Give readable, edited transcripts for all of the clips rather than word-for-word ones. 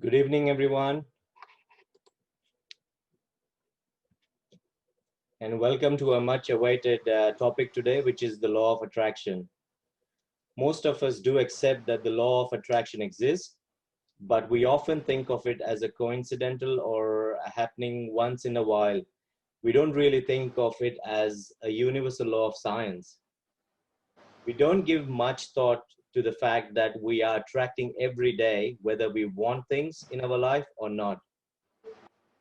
Good evening, everyone, and welcome to a much awaited topic today, which is the law of attraction. Most of us do accept that the law of attraction exists, but we often think of it as a coincidental or happening once in a while. We don't really think of it as a universal law of science. We don't give much thought to the fact that we are attracting every day, whether we want things in our life or not.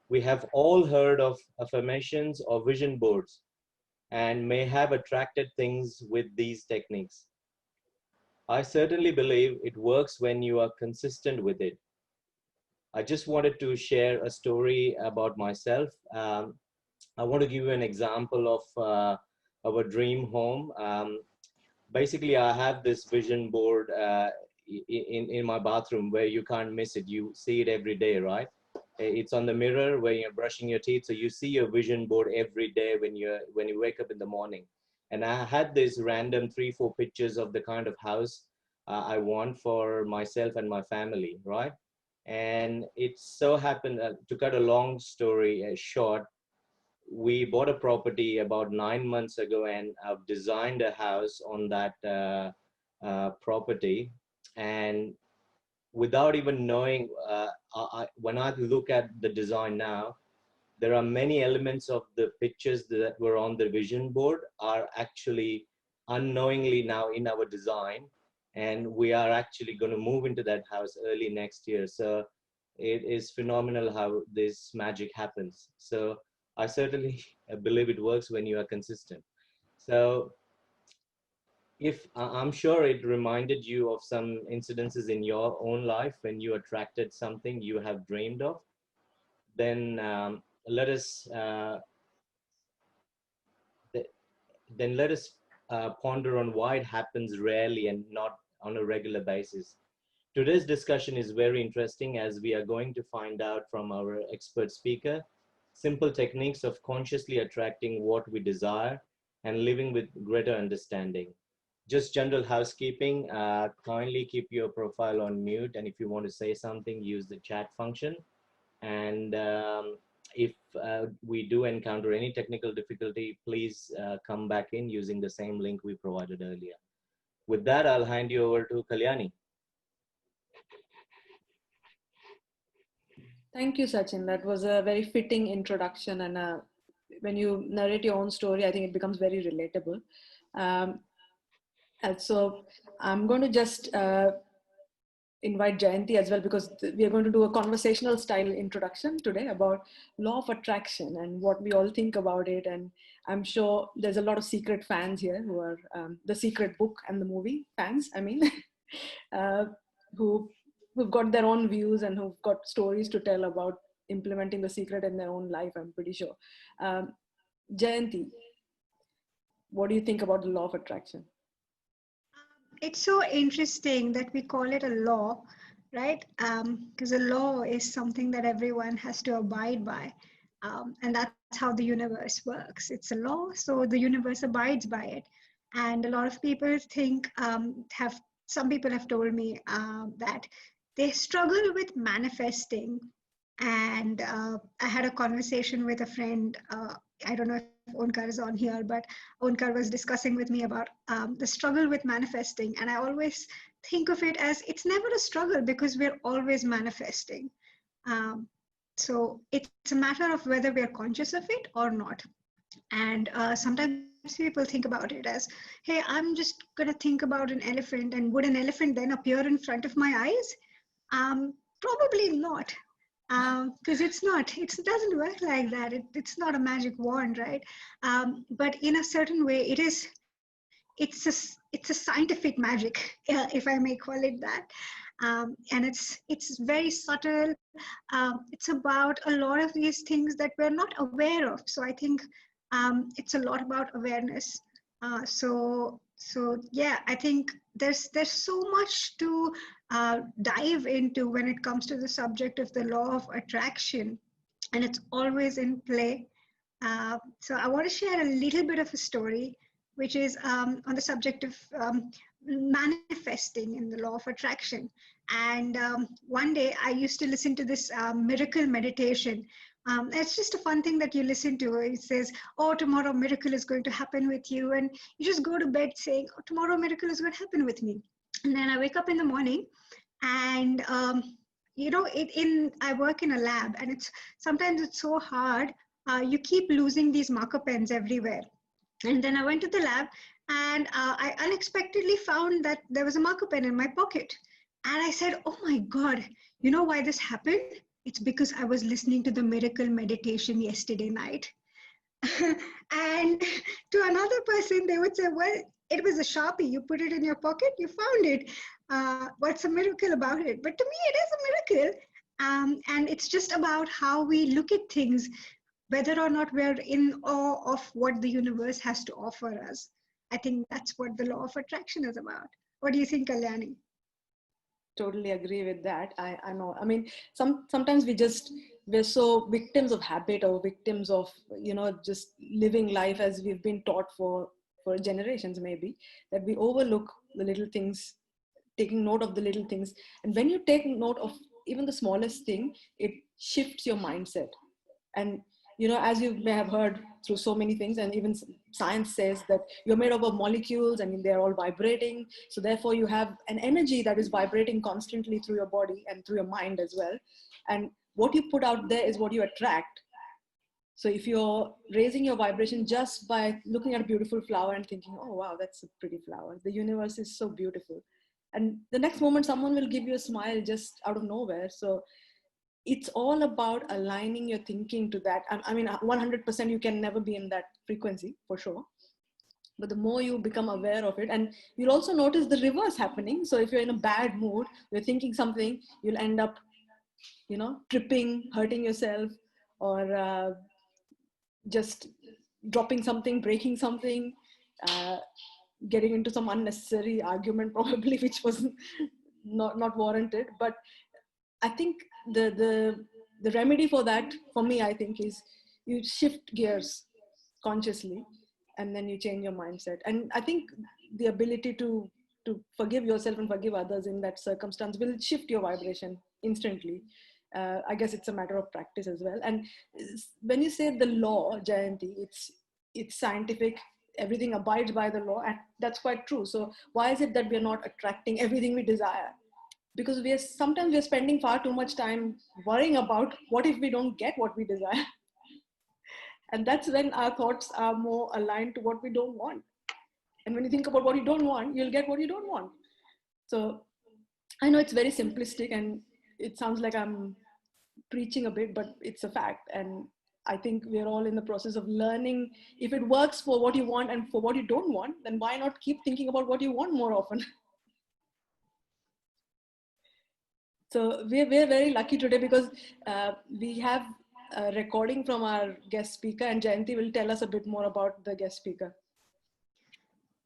We have all heard of affirmations or vision boards and may have attracted things with these techniques. I certainly believe it works when you are consistent with it. I just wanted to share a story about myself. I want to give you an example of a dream home. Basically, I have this vision board in my bathroom where you can't miss it. You see it every day, right? It's on the mirror when you're brushing your teeth, so you see your vision board every day when you wake up in the morning. And I had this random 3 4 pictures of the kind of house I want for myself and my family, right? And it so happened, to cut a long story short, we bought a property about 9 months ago, and I've designed a house on that property. And without even knowing, when I look at the design now, there are many elements of the pictures that were on the vision board are actually unknowingly now in our design, and we are actually going to move into that house early next year. So it is phenomenal how this magic happens. So I certainly believe it works when you are consistent. So if I'm sure it reminded you of some incidences in your own life when you attracted something you have dreamed of, then let us then let us ponder on why it happens rarely and not on a regular basis. Today's discussion is very interesting as we are going to find out from our expert speaker simple techniques of consciously attracting what we desire and living with greater understanding. Just general housekeeping, kindly keep your profile on mute, and if you want to say something, use the chat function. And if we do encounter any technical difficulty, please come back in using the same link we provided earlier. With that, I'll hand you over to Kalyani. Thank you, Sachin. That was a very fitting introduction. And when you narrate your own story, I think it becomes very relatable. And so I'm going to just invite Jayanti as well, because we are going to do a conversational style introduction today about law of attraction and what we all think about it. And I'm sure there's a lot of secret fans here who are the Secret book and the movie fans, I mean, who've got their own views and who've got stories to tell about implementing the secret in their own life, I'm pretty sure. Jayanti, what do you think about the law of attraction? It's so interesting that we call it a law, right? Because a law is something that everyone has to abide by. And that's how the universe works. It's a law, so the universe abides by it. And a lot of people think, some people have told me that they struggle with manifesting. And I had a conversation with a friend. I don't know if Onkar is on here, but Onkar was discussing with me about the struggle with manifesting. And I always think of it as it's never a struggle because we're always manifesting. So it's a matter of whether we're conscious of it or not. And sometimes people think about it as, hey, I'm just going to think about an elephant, and would an elephant then appear in front of my eyes? Probably not. Because it doesn't work like that. It's not a magic wand, right? But in a certain way, it's a scientific magic, if I may call it that. And it's very subtle. It's about a lot of these things that we're not aware of. So I think it's a lot about awareness. So yeah, I think there's so much to dive into when it comes to the subject of the law of attraction, and it's always in play. So I want to share a little bit of a story, which is on the subject of manifesting in the law of attraction. And one day I used to listen to this miracle meditation. It's just a fun thing that you listen to. It says, oh, tomorrow miracle is going to happen with you. And you just go to bed saying, oh, tomorrow miracle is going to happen with me. And then I wake up in the morning and I work in a lab, and sometimes it's so hard. You keep losing these marker pens everywhere. And then I went to the lab, and I unexpectedly found that there was a marker pen in my pocket. And I said, oh my God, you know why this happened? It's because I was listening to the miracle meditation yesterday night. And to another person, they would say, well, it was a Sharpie. You put it in your pocket, you found it. What's a miracle about it? But to me, it is a miracle. And it's just about how we look at things, whether or not we're in awe of what the universe has to offer us. I think that's what the law of attraction is about. What do you think, Kalyani? Totally agree with that. I know. I mean, sometimes we're so victims of habit, or victims of, just living life as we've been taught for generations maybe, that we overlook the little things, taking note of the little things. And when you take note of even the smallest thing, it shifts your mindset. And as you may have heard through so many things, and even science says that you're made up of molecules and they're all vibrating. So therefore you have an energy that is vibrating constantly through your body and through your mind as well. And what you put out there is what you attract. So if you're raising your vibration just by looking at a beautiful flower and thinking, oh, wow, that's a pretty flower. The universe is so beautiful. And the next moment someone will give you a smile just out of nowhere. So it's all about aligning your thinking to that. I mean, 100% you can never be in that frequency for sure. But the more you become aware of it, and you'll also notice the reverse happening. So if you're in a bad mood, you're thinking something, you'll end up, tripping, hurting yourself, or just dropping something, breaking something, getting into some unnecessary argument probably, which was not warranted. But I think the remedy for that, for me, I think, is you shift gears consciously, and then you change your mindset. And I think the ability to forgive yourself and forgive others in that circumstance will shift your vibration instantly. I guess it's a matter of practice as well. And when you say the law, Jayanti, it's scientific. Everything abides by the law, and that's quite true. So why is it that we're not attracting everything we desire? Because sometimes we're spending far too much time worrying about what if we don't get what we desire. And that's when our thoughts are more aligned to what we don't want. And when you think about what you don't want, you'll get what you don't want. So I know it's very simplistic and it sounds like I'm preaching a bit, but it's a fact. And I think we're all in the process of learning. If it works for what you want and for what you don't want, then why not keep thinking about what you want more often? So we're very lucky today because we have a recording from our guest speaker, and Jayanti will tell us a bit more about the guest speaker.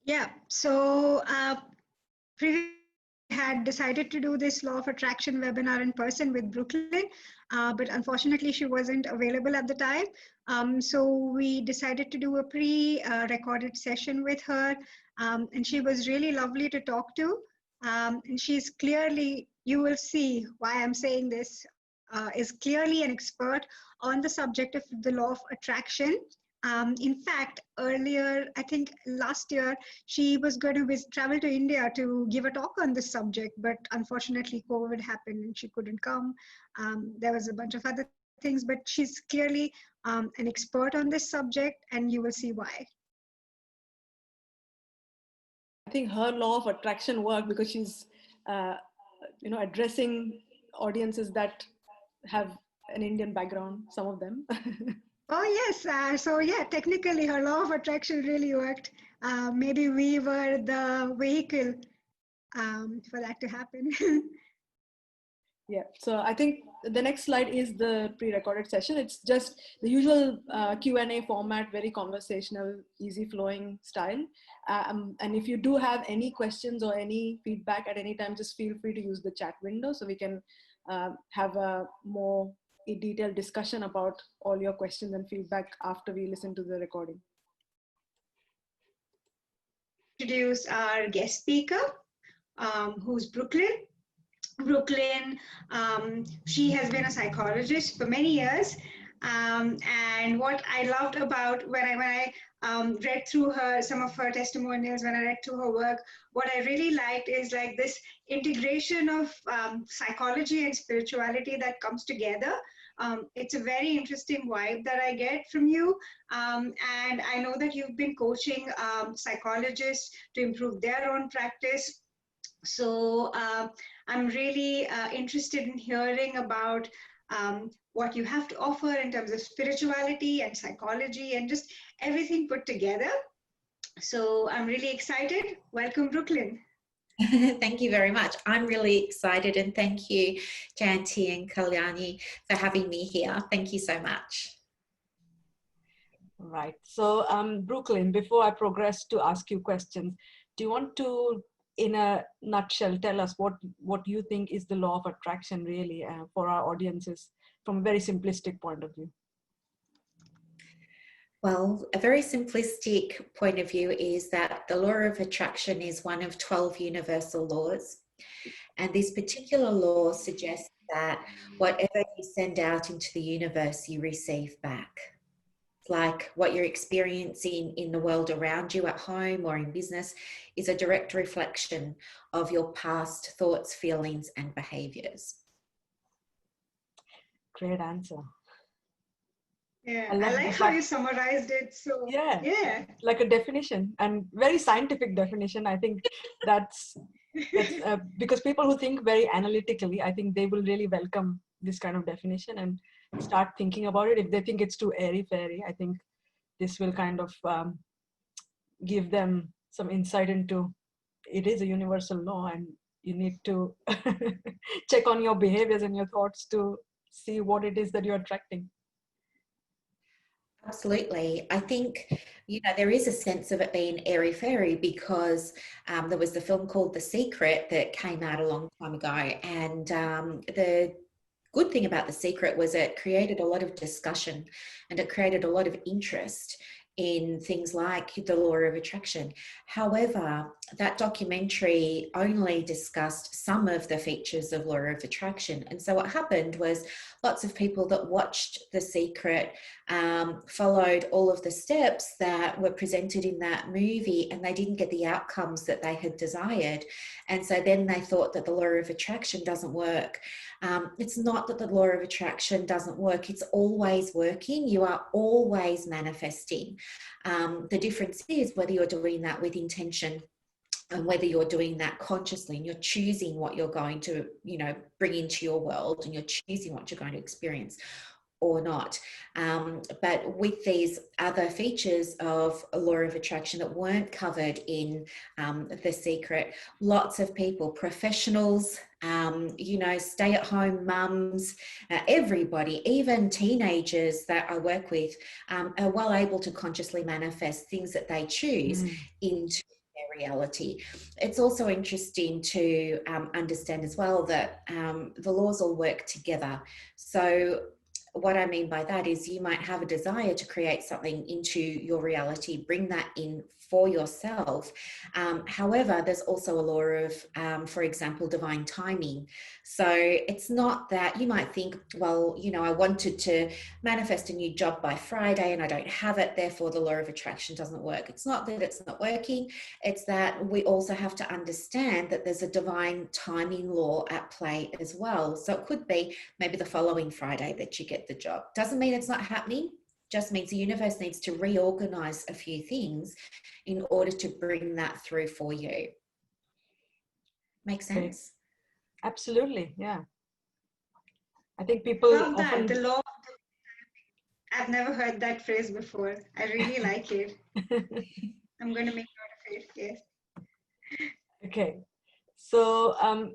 Yeah, so previously we had decided to do this law of attraction webinar in person with Brooklyn, but unfortunately she wasn't available at the time. So we decided to do a pre-recorded session with her, and she was really lovely to talk to. And she's clearly, you will see why I'm saying this, is clearly an expert on the subject of the law of attraction. In fact, earlier, I think last year, she was going to travel to India to give a talk on this subject, but unfortunately COVID happened and she couldn't come. There was a bunch of other things, but she's clearly an expert on this subject, and you will see why. I think her law of attraction worked because she's, addressing audiences that have an Indian background, some of them. Oh, yes. So, yeah, technically her law of attraction really worked. Maybe we were the vehicle for that to happen. Yeah, so I think the next slide is the pre-recorded session. It's just the usual Q&A format, very conversational, easy flowing style. And if you do have any questions or any feedback at any time, just feel free to use the chat window so we can have a more detailed discussion about all your questions and feedback after we listen to the recording. introduce our guest speaker, who's Brooklyn. Brooklyn, she has been a psychologist for many years. And what I loved about when I read through some of her testimonials, when I read through her work, what I really liked is like this integration of psychology and spirituality that comes together. It's a very interesting vibe that I get from you. And I know that you've been coaching psychologists to improve their own practice. So I'm really interested in hearing about what you have to offer in terms of spirituality and psychology and just everything put together. So I'm really excited. Welcome, Brooklyn. Thank you very much. I'm really excited, and thank you, Jayanti and Kalyani, for having me here. Thank you so much. Right. So, Brooklyn, before I progress to ask you questions, do you want to, in a nutshell, tell us what you think is the law of attraction really for our audiences from a very simplistic point of view? Well, a very simplistic point of view is that the law of attraction is one of 12 universal laws. And this particular law suggests that whatever you send out into the universe, you receive back. Like what you're experiencing in the world around you at home or in business is a direct reflection of your past thoughts, feelings, and behaviors. Great answer. Yeah, I like how you summarized it. So yeah, like a definition, and very scientific definition. I think that's because people who think very analytically, I think they will really welcome this kind of definition and start thinking about it. If they think it's too airy-fairy, I think this will kind of give them some insight into it is a universal law, and you need to check on your behaviors and your thoughts to see what it is that you're attracting. Absolutely. I think, there is a sense of it being airy-fairy because there was the film called The Secret that came out a long time ago. And the good thing about The Secret was it created a lot of discussion and it created a lot of interest in things like the law of attraction. However, that documentary only discussed some of the features of law of attraction. And so what happened was lots of people that watched The Secret followed all of the steps that were presented in that movie, and they didn't get the outcomes that they had desired. And so then they thought that the law of attraction doesn't work. It's not that the law of attraction doesn't work. It's always working. You are always manifesting. The difference is whether you're doing that with intention and whether you're doing that consciously and you're choosing what you're going to, bring into your world, and you're choosing what you're going to experience or not. But with these other features of a law of attraction that weren't covered in The Secret, lots of people, professionals, stay-at-home mums, everybody, even teenagers that I work with, are well able to consciously manifest things that they choose into their reality. It's also interesting to understand as well that the laws all work together. So what I mean by that is you might have a desire to create something into your reality, bring that in for yourself. However, there's also a law of, for example, divine timing. So it's not that you might think, well, I wanted to manifest a new job by Friday and I don't have it, therefore the law of attraction doesn't work. It's not that it's not working. It's that we also have to understand that there's a divine timing law at play as well. So it could be maybe the following Friday that you get the job. Doesn't mean it's not happening, just means the universe needs to reorganize a few things in order to bring that through for you. Make sense? Absolutely, yeah. I think people love often... that. The law. I've never heard that phrase before. I really like it. I'm going to make note of it. Yes. Okay. So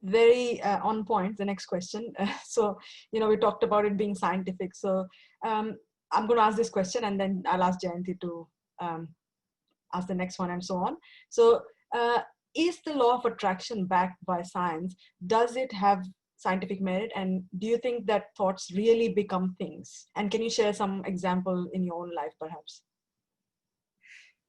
very on point, the next question. So, we talked about it being scientific. So I'm going to ask this question and then I'll ask Jayanti to ask the next one and so on. So is the law of attraction backed by science? Does it have scientific merit? And do you think that thoughts really become things? And can you share some example in your own life, perhaps?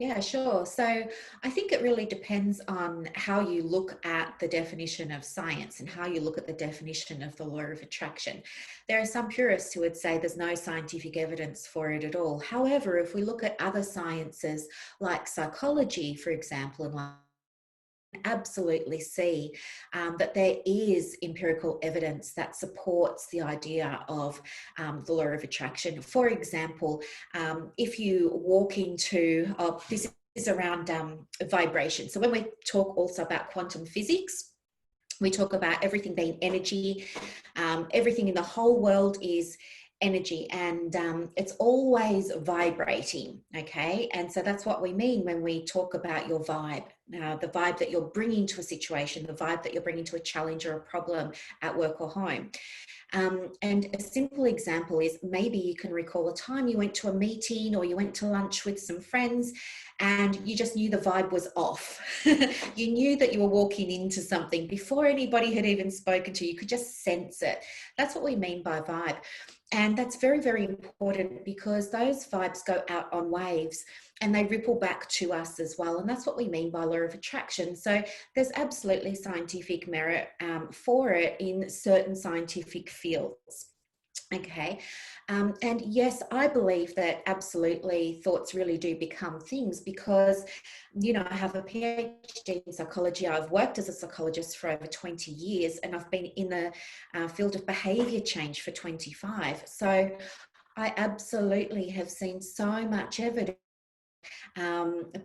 Yeah, sure. So I think it really depends on how you look at the definition of science and how you look at the definition of the law of attraction. There are some purists who would say there's no scientific evidence for it at all. However, if we look at other sciences like psychology, for example, and absolutely see that there is empirical evidence that supports the idea of the law of attraction. For example, if you walk into, this is around vibration. So when we talk also about quantum physics, we talk about everything being energy. Everything in the whole world is energy, and it's always vibrating, okay? And so that's what we mean when we talk about your vibe. Now, the vibe that you're bringing to a situation, the vibe that you're bringing to a challenge or a problem at work or home. And a simple example is maybe you can recall a time you went to a meeting or you went to lunch with some friends and you just knew the vibe was off. You knew that you were walking into something before anybody had even spoken to you. You could just sense it. That's what we mean by vibe. And that's very, very important because those vibes go out on waves and they ripple back to us as well. And that's what we mean by law of attraction. So there's absolutely scientific merit for it in certain scientific fields. Okay. And yes, I believe that absolutely thoughts really do become things because, you know, I have a PhD in psychology. I've worked as a psychologist for over 20 years and I've been in the field of behavior change for 25. So I absolutely have seen so much evidence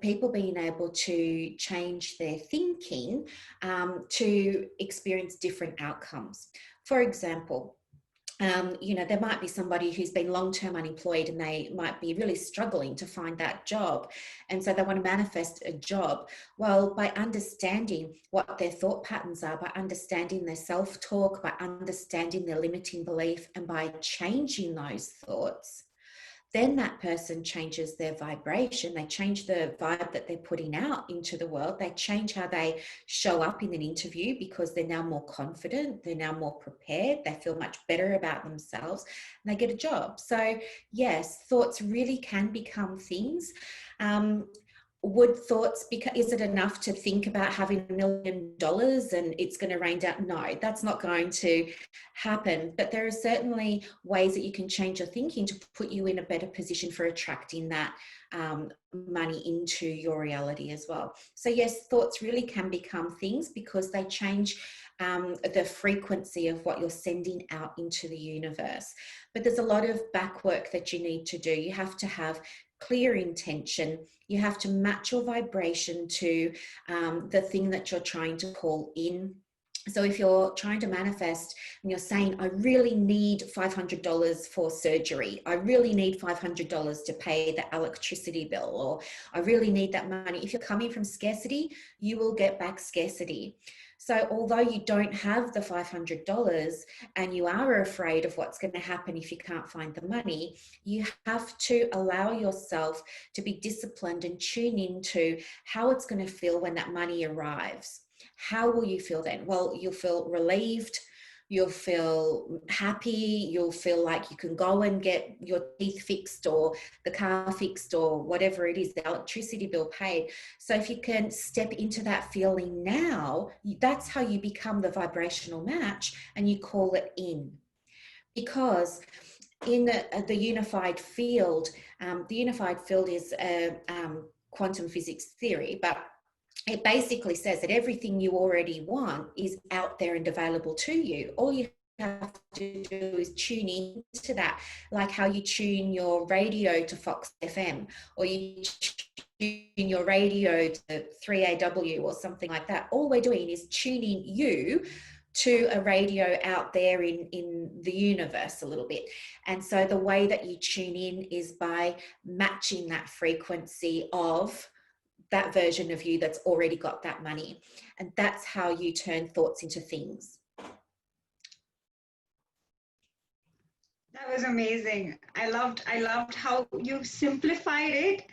people being able to change their thinking to experience different outcomes. For example, you know, there might be somebody who's been long-term unemployed and they might be really struggling to find that job. And so they want to manifest a job. Well, by understanding what their thought patterns are, by understanding their self-talk, by understanding their limiting belief, and by changing those thoughts, then that person changes their vibration. They change the vibe that they're putting out into the world. They change how they show up in an interview because they're now more confident. They're now more prepared. They feel much better about themselves and they get a job. So yes, thoughts really can become things. Would thoughts is it enough to think about having $1 million and it's going to rain down? No, that's not going to happen. But there are certainly ways that you can change your thinking to put you in a better position for attracting that money into your reality as well. So yes, thoughts really can become things because they change the frequency of what you're sending out into the universe. But there's a lot of back work that you need to do. You have to have clear intention. You have to match your vibration to the thing that you're trying to call in. So if you're trying to manifest and you're saying, I really need $500 for surgery, I really need $500 to pay the electricity bill, or I really need that money. If you're coming from scarcity, you will get back scarcity. So although you don't have the $500 and you are afraid of what's going to happen if you can't find the money, you have to allow yourself to be disciplined and tune into how it's going to feel when that money arrives. How will you feel then? Well, you'll feel relieved. You'll feel happy. You'll feel like you can go and get your teeth fixed or the car fixed or whatever it is, the electricity bill paid. So if you can step into that feeling now, that's how you become the vibrational match and you call it in. Because in the unified field is a quantum physics theory, but it basically says that everything you already want is out there and available to you. All you have to do is tune into that, like how you tune your radio to Fox FM, or you tune your radio to 3AW or something like that. All we're doing is tuning you to a radio out there in the universe a little bit. And so the way that you tune in is by matching that frequency of that version of you that's already got that money. And that's how you turn thoughts into things. That was amazing. I loved how you simplified it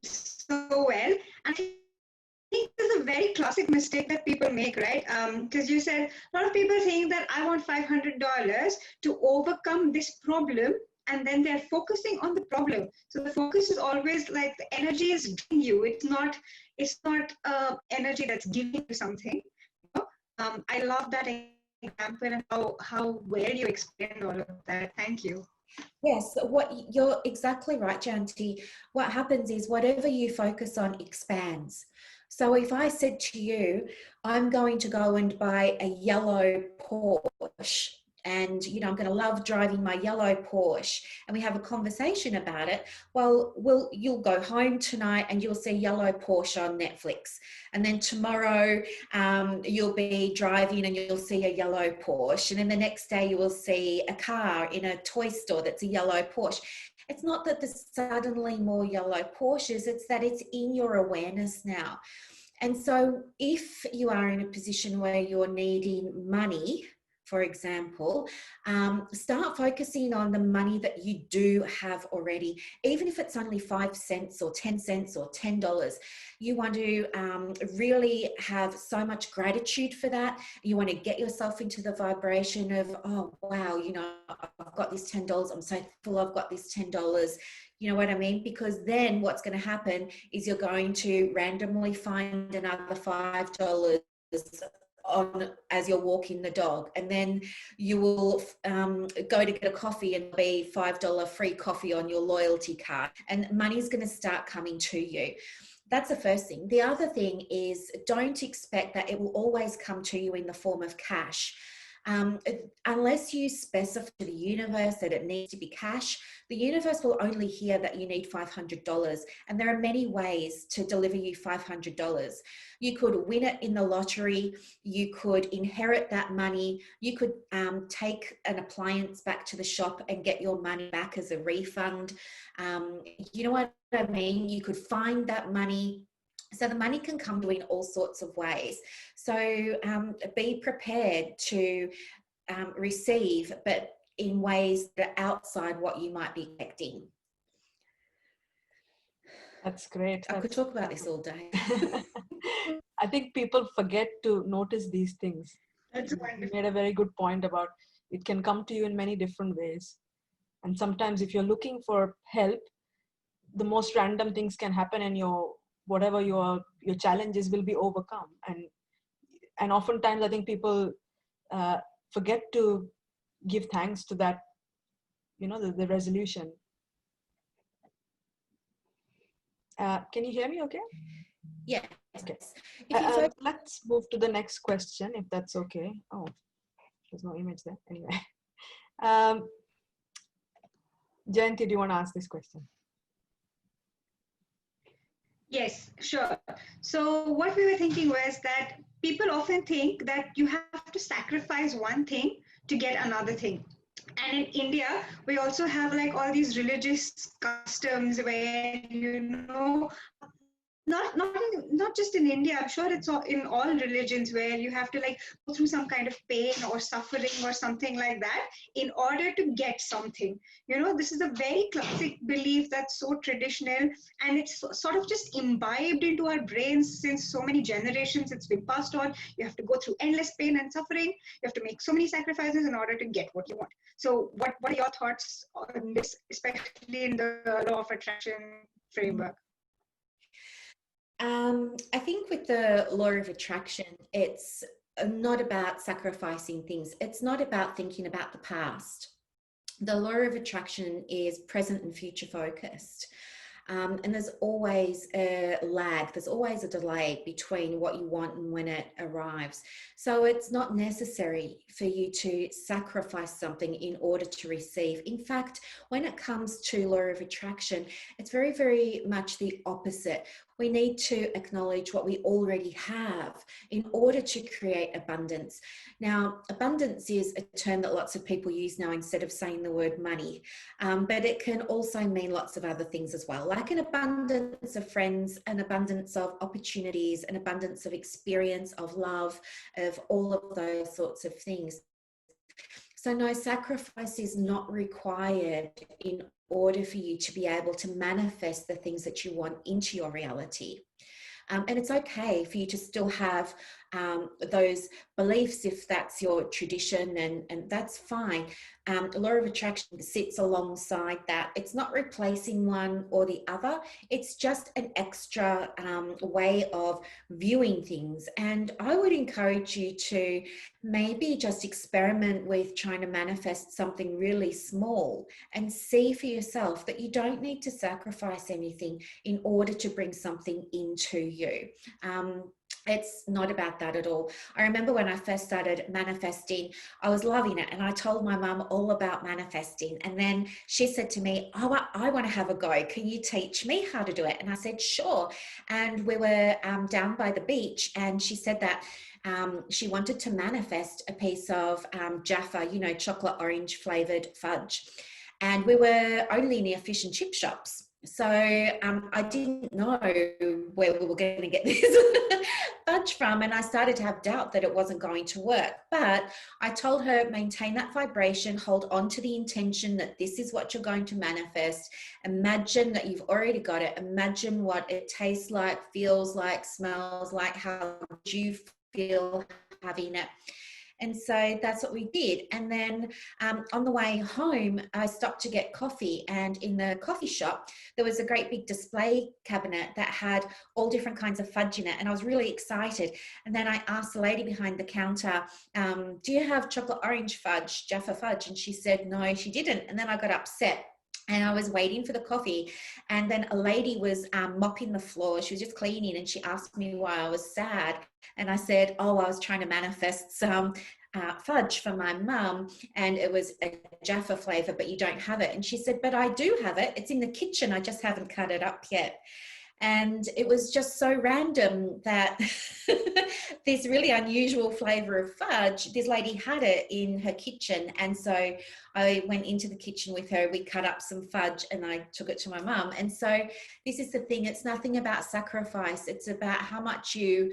so well. And I think this is a very classic mistake that people make, right? Because you said a lot of people think that I want $500 to overcome this problem and then they're focusing on the problem. So the focus is always like the energy is giving you. It's not energy that's giving you something. I love that example and how well you explained all of that. Thank you. Yes, what you're exactly right, Jayanti. What happens is whatever you focus on expands. So if I said to you, I'm going to go and buy a yellow Porsche, and I'm going to love driving my yellow Porsche, and we have a conversation about it, well, you'll go home tonight and you'll see yellow Porsche on Netflix, and then tomorrow you'll be driving and you'll see a yellow Porsche, and then the next day you will see a car in a toy store that's a yellow Porsche. It's not that there's suddenly more yellow Porsches, it's that it's in your awareness now. And so if you are in a position where you're needing money, for example, start focusing on the money that you do have already. Even if it's only 5 cents or 10 cents or $10, you want to really have so much gratitude for that. You want to get yourself into the vibration of, oh, wow, I've got this $10. I'm so thankful I've got this $10. You know what I mean? Because then what's going to happen is you're going to randomly find another $5 as you're walking the dog, and then you will go to get a coffee and be $5 free coffee on your loyalty card, and money's going to start coming to you. That's the first thing. The other thing is, don't expect that it will always come to you in the form of cash. Unless you specify to the universe that it needs to be cash, the universe will only hear that you need $500. And there are many ways to deliver you $500. You could win it in the lottery. You could inherit that money. You could take an appliance back to the shop and get your money back as a refund. You know what I mean? You could find that money. So the money can come to you in all sorts of ways. So be prepared to receive, but in ways that are outside what you might be expecting. That's great. I could talk about this all day. I think people forget to notice these things. That's You wonderful. made a very good point about it can come to you in many different ways. And sometimes if you're looking for help, the most random things can happen, and whatever your challenges will be overcome. And oftentimes I think people forget to give thanks to that, the resolution. Can you hear me okay? Yeah. Okay. If Let's move to the next question, if that's okay. Oh, there's no image there. Anyway. Jayanti, do you want to ask this question? Yes, sure. So what we were thinking was that people often think that you have to sacrifice one thing to get another thing. And in India, we also have like all these religious customs where, not just in India, I'm sure it's in all religions, where you have to like go through some kind of pain or suffering or something like that in order to get something. This is a very classic belief that's so traditional, and it's sort of just imbibed into our brains since so many generations. It's been passed on. You have to go through endless pain and suffering. You have to make so many sacrifices in order to get what you want. So what are your thoughts on this, especially in the law of attraction framework? I think with the law of attraction, it's not about sacrificing things. It's not about thinking about the past. The law of attraction is present and future focused. And there's always a lag, there's always a delay between what you want and when it arrives. So it's not necessary for you to sacrifice something in order to receive. In fact, when it comes to law of attraction, it's very, very much the opposite. We need to acknowledge what we already have in order to create abundance. Now, abundance is a term that lots of people use now instead of saying the word money, but it can also mean lots of other things as well, like an abundance of friends, an abundance of opportunities, an abundance of experience, of love, of all of those sorts of things. So no, sacrifice is not required in order for you to be able to manifest the things that you want into your reality. And it's okay for you to still have those beliefs, if that's your tradition, and that's fine. Law of attraction sits alongside that. It's not replacing one or the other. It's just an extra way of viewing things. And I would encourage you to maybe just experiment with trying to manifest something really small and see for yourself that you don't need to sacrifice anything in order to bring something into you. It's not about that at all. I remember when I first started manifesting, I was loving it. And I told my mum all about manifesting. And then she said to me, oh, I want to have a go. Can you teach me how to do it? And I said, sure. And we were down by the beach. And she said that she wanted to manifest a piece of Jaffa, you know, chocolate orange flavored fudge. And we were only near fish and chip shops. So I didn't know where we were going to get this fudge from, and I started to have doubt that it wasn't going to work. But I told her, maintain that vibration, hold on to the intention that this is what you're going to manifest. Imagine that you've already got it. Imagine what it tastes like, feels like, smells like, how you feel having it. And so that's what we did. And then on the way home, I stopped to get coffee. And in the coffee shop, there was a great big display cabinet that had all different kinds of fudge in it. And I was really excited. And then I asked the lady behind the counter, do you have chocolate orange fudge, Jaffa fudge? And she said, no, she didn't. And then I got upset. And I was waiting for the coffee, and then a lady was mopping the floor. She was just cleaning, and she asked me why I was sad. And I said, oh, I was trying to manifest some fudge for my mum, and it was a Jaffa flavor, but you don't have it. And she said, but I do have it. It's in the kitchen. I just haven't cut it up yet. And it was just so random that this really unusual flavor of fudge, this lady had it in her kitchen. And so I went into the kitchen with her, we cut up some fudge, and I took it to my mum. And so this is the thing, it's nothing about sacrifice. It's about how much you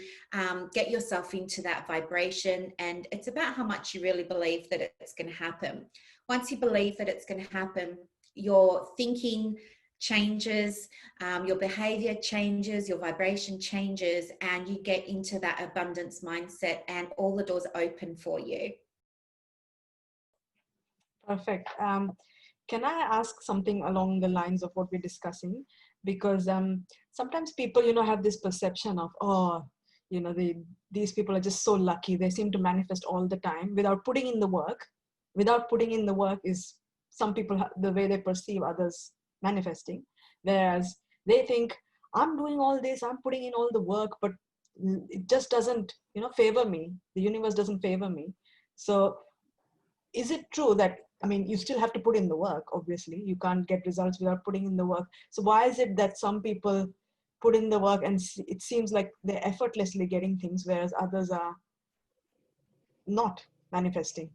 get yourself into that vibration, and it's about how much you really believe that it's going to happen. Once you believe that it's going to happen, your thinking changes, your behavior changes, your vibration changes, and you get into that abundance mindset, and all the doors open for you. Perfect. Can I ask something along the lines of what we're discussing? Because sometimes people, have this perception of, oh, these people are just so lucky. They seem to manifest all the time without putting in the work. Without putting in the work is some people, the way they perceive others manifesting, whereas they think, I'm doing all this, I'm putting in all the work, but it just doesn't favor me. The universe doesn't favor me. So is it true that, you still have to put in the work? Obviously you can't get results without putting in the work. So why is it that some people put in the work and it seems like they're effortlessly getting things, whereas others are not manifesting?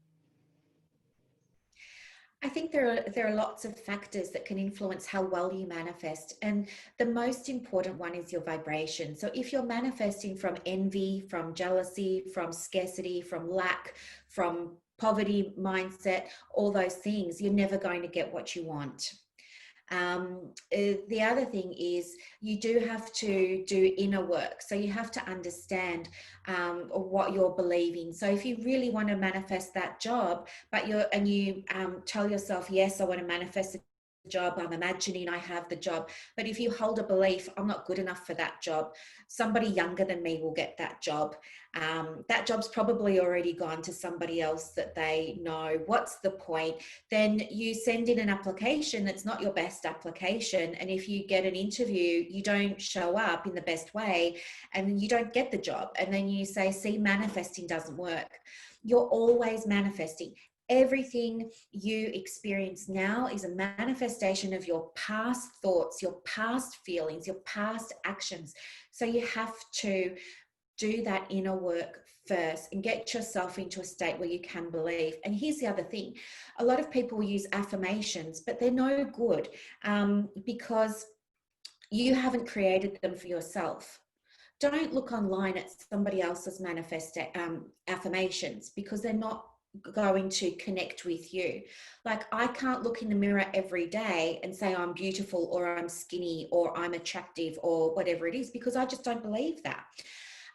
I think there are lots of factors that can influence how well you manifest. And the most important one is your vibration. So if you're manifesting from envy, from jealousy, from scarcity, from lack, from poverty mindset, all those things, you're never going to get what you want. The other thing is you do have to do inner work. So you have to understand what you're believing. So if you really want to manifest that job, but you tell yourself, yes, I want to manifest the job, I'm imagining I have the job. But if you hold a belief, I'm not good enough for that job, somebody younger than me will get that job. That job's probably already gone to somebody else that they know. What's the point? Then you send in an application that's not your best application. And if you get an interview, you don't show up in the best way and you don't get the job. And then you say, see, manifesting doesn't work. You're always manifesting. Everything you experience now is a manifestation of your past thoughts, your past feelings, your past actions. So you have to do that inner work first and get yourself into a state where you can believe. And here's the other thing. A lot of people use affirmations, but they're no good because you haven't created them for yourself. Don't look online at somebody else's affirmations because they're not going to connect with you. Like, I can't look in the mirror every day and say I'm beautiful or I'm skinny or I'm attractive or whatever it is, because I just don't believe that.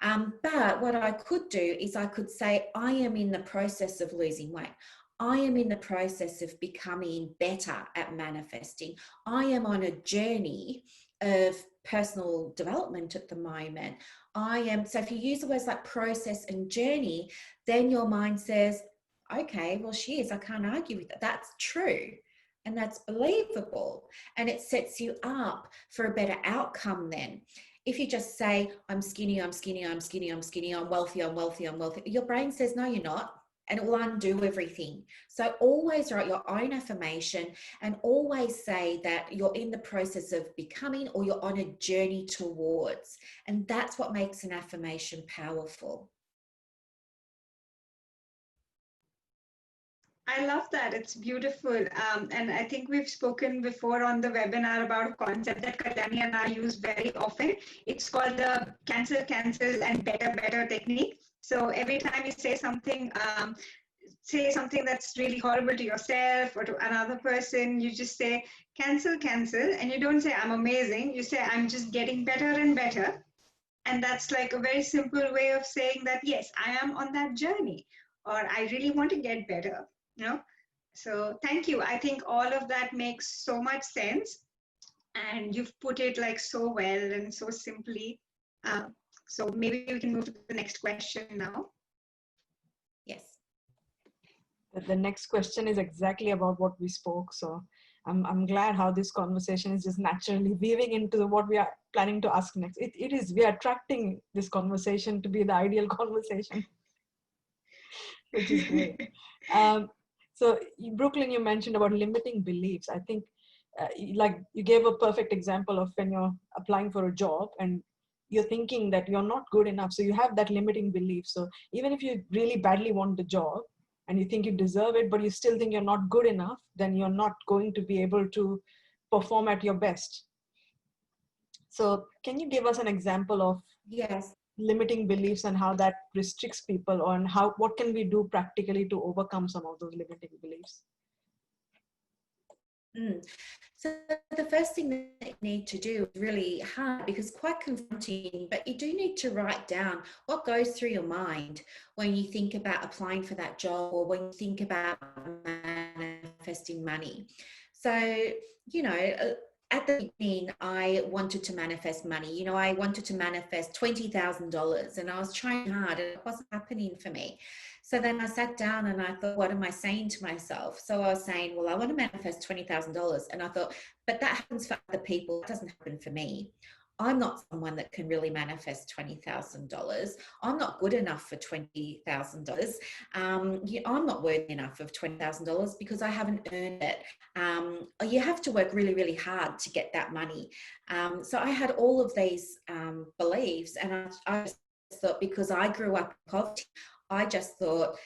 But what I could do is I could say, I am in the process of losing weight. I am in the process of becoming better at manifesting. I am on a journey of personal development at the moment. So if you use the words like process and journey, then your mind says, okay, well, she is, I can't argue with that. That's true. And that's believable. And it sets you up for a better outcome then. If you just say, I'm skinny, I'm skinny, I'm skinny, I'm skinny, I'm wealthy, I'm wealthy, I'm wealthy, your brain says, no, you're not. And it will undo everything. So always write your own affirmation and always say that you're in the process of becoming or you're on a journey towards. And that's what makes an affirmation powerful. I love that. It's beautiful. And I think we've spoken before on the webinar about a concept that Kalyani and I use very often. It's called the cancel, cancel, and better, better technique. So every time you say something that's really horrible to yourself or to another person, you just say cancel, cancel, and you don't say I'm amazing. You say I'm just getting better and better. And that's like a very simple way of saying that, yes, I am on that journey, or I really want to get better. So thank you. I think all of that makes so much sense, and you've put it like so well and so simply. So maybe we can move to the next question now. Yes. The next question is exactly about what we spoke. So I'm glad how this conversation is just naturally weaving into what we are planning to ask next. It is, we are attracting this conversation to be the ideal conversation, which is great. So Brooklyn, you mentioned about limiting beliefs. I think like you gave a perfect example of when you're applying for a job and you're thinking that you're not good enough. So you have that limiting belief. So even if you really badly want the job and you think you deserve it, but you still think you're not good enough, then you're not going to be able to perform at your best. So can you give us an example of Yes. limiting beliefs and how that restricts people, on what can we do practically to overcome some of those limiting beliefs? So the first thing that you need to do is really hard because quite confronting, but you do need to write down what goes through your mind when you think about applying for that job or when you think about manifesting money. So, at the beginning, I wanted to manifest money. I wanted to manifest $20,000 and I was trying hard and it wasn't happening for me. So then I sat down and I thought, what am I saying to myself? So I was saying, well, I want to manifest $20,000. And I thought, but that happens for other people. It doesn't happen for me. I'm not someone that can really manifest $20,000. I'm not good enough for $20,000. I'm not worthy enough of $20,000 because I haven't earned it. You have to work really, really hard to get that money. So I had all of these beliefs, and I just thought, because I grew up in poverty, I just thought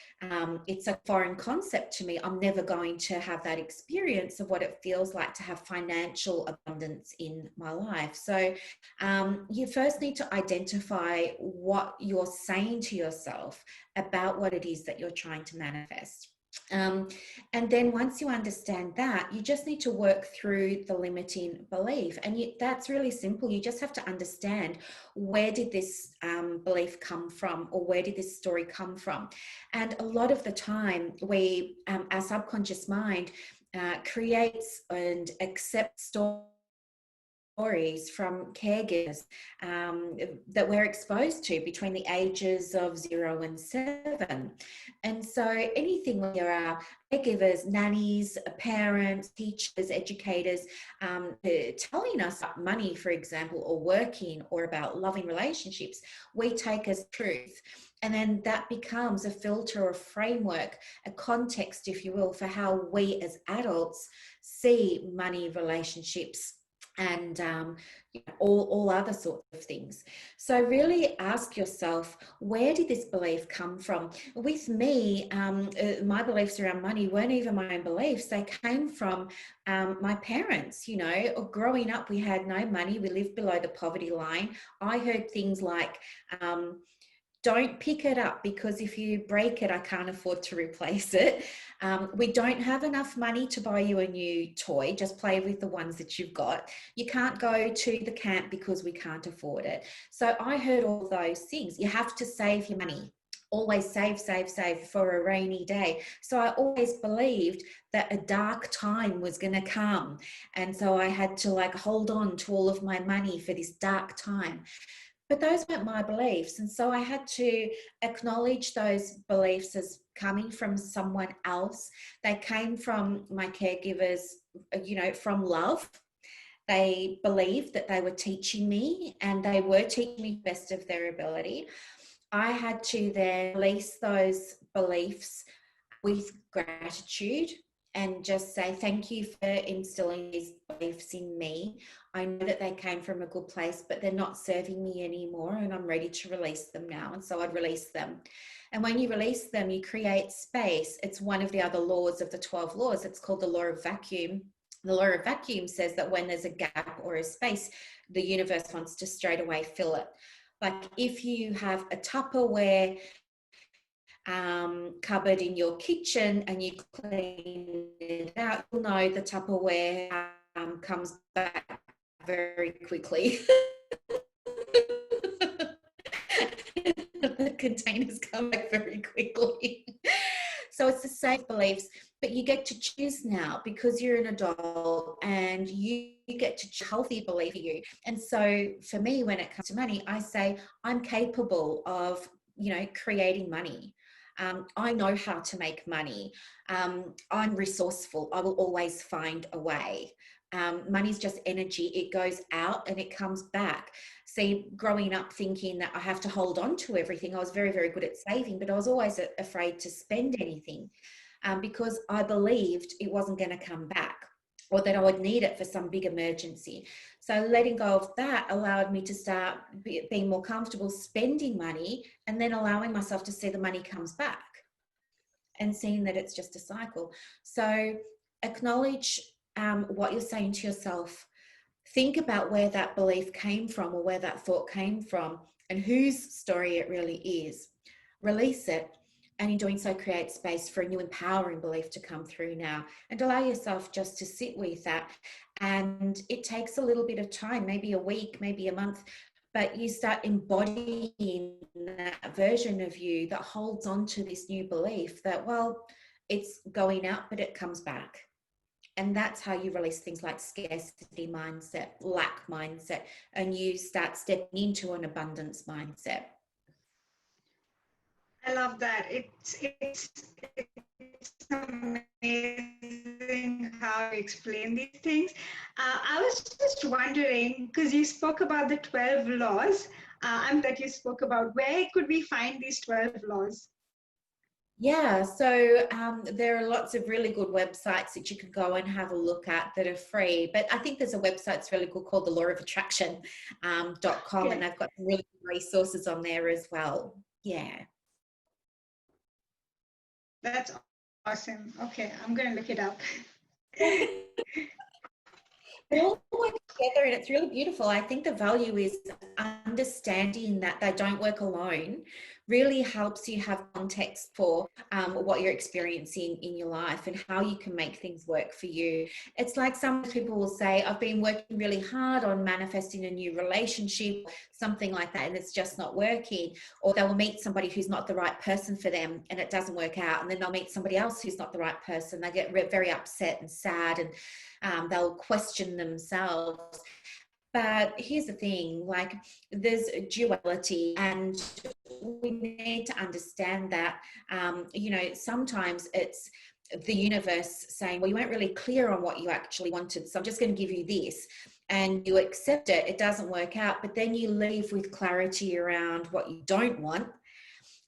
it's a foreign concept to me. I'm never going to have that experience of what it feels like to have financial abundance in my life. So you first need to identify what you're saying to yourself about what it is that you're trying to manifest. And then once you understand that, you just need to work through the limiting belief. And that's really simple. You just have to understand, where did this belief come from, or where did this story come from? And a lot of the time, our subconscious mind creates and accepts stories from caregivers that we're exposed to between the ages of 0 and 7. And so anything where there are caregivers, nannies, parents, teachers, educators, telling us about money, for example, or working, or about loving relationships, we take as truth. And then that becomes a filter or framework, a context, if you will, for how we as adults see money, relationships, and all other sorts of things. So really ask yourself, where did this belief come from? With me, my beliefs around money weren't even my own beliefs. They came from my parents. Growing up, we had no money. We lived below the poverty line. I heard things like, don't pick it up, because if you break it, I can't afford to replace it. We don't have enough money to buy you a new toy. Just play with the ones that you've got. You can't go to the camp because we can't afford it. So I heard all those things. You have to save your money. Always save for a rainy day. So I always believed that a dark time was going to come. And so I had to like hold on to all of my money for this dark time. But those weren't my beliefs. And so I had to acknowledge those beliefs as coming from someone else. They came from my caregivers, you know, from love. They believed that they were teaching me, and they were teaching me best of their ability. I had to then release those beliefs with gratitude and just say, thank you for instilling these beliefs in me. I know that they came from a good place, but they're not serving me anymore, and I'm ready to release them now. And so I'd release them. And when you release them, you create space. It's one of the other laws of the 12 laws. It's called the law of vacuum. The law of vacuum says that when there's a gap or a space, the universe wants to straight away fill it. Like if you have a Tupperware cupboard in your kitchen and you clean it out, you'll know the Tupperware comes back very quickly. The containers come back very quickly. So it's the same beliefs, but you get to choose now because you're an adult, and you get to choose a healthy belief for you. And so for me, when it comes to money, I say I'm capable of, you know, creating money. I know how to make money. I'm resourceful. I will always find a way. Money's just energy. It goes out and it comes back. See, growing up thinking that I have to hold on to everything, I was very, very good at saving, but I was always afraid to spend anything because I believed it wasn't going to come back, or that I would need it for some big emergency. So letting go of that allowed me to start being more comfortable spending money, and then allowing myself to see the money comes back and seeing that it's just a cycle. So acknowledge what you're saying to yourself. Think about where that belief came from, or where that thought came from, and whose story it really is. Release it, and in doing so, create space for a new empowering belief to come through now, and allow yourself just to sit with that. And it takes a little bit of time, maybe a week, maybe a month, but you start embodying that version of you that holds on to this new belief that, well, it's going out, but it comes back. And that's how you release things like scarcity mindset, lack mindset, and you start stepping into an abundance mindset. I love that. It's amazing how you explain these things. I was just wondering, because you spoke about the 12 laws, that you spoke about, where could we find these 12 laws? Yeah, so there are lots of really good websites that you can go and have a look at that are free. But I think there's a website that's really good called the law of attraction.com, Okay. and they've got some really good resources on there as well. Yeah. That's awesome. Okay, I'm going to look it up. They all work together, and it's really beautiful. I think the value is understanding that they don't work alone really helps you have context for what you're experiencing in your life and how you can make things work for you. It's like some people will say, I've been working really hard on manifesting a new relationship, something like that, and it's just not working. Or they will meet somebody who's not the right person for them and it doesn't work out. And then they'll meet somebody else who's not the right person. They get very upset and sad, and they'll question themselves. But here's the thing, like there's duality, and we need to understand that, you know, sometimes it's the universe saying, well, you weren't really clear on what you actually wanted, so I'm just going to give you this. And you accept it, it doesn't work out, but then you leave with clarity around what you don't want,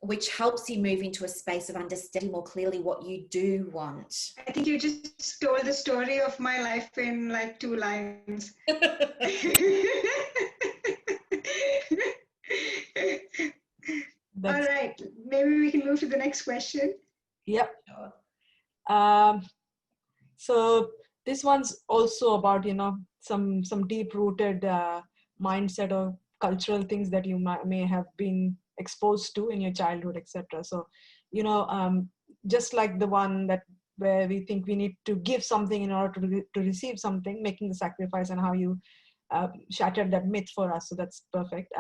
which helps you move into a space of understanding more clearly what you do want. I think you just told the story of my life in like 2 lines. All right, maybe we can move to the next question. Yep. So this one's also about, you know, some deep-rooted mindset or cultural things that you may have been exposed to in your childhood, etc. So, you know, just like the one that where we think we need to give something in order to receive something, making the sacrifice, and how you shattered that myth for us. So that's perfect.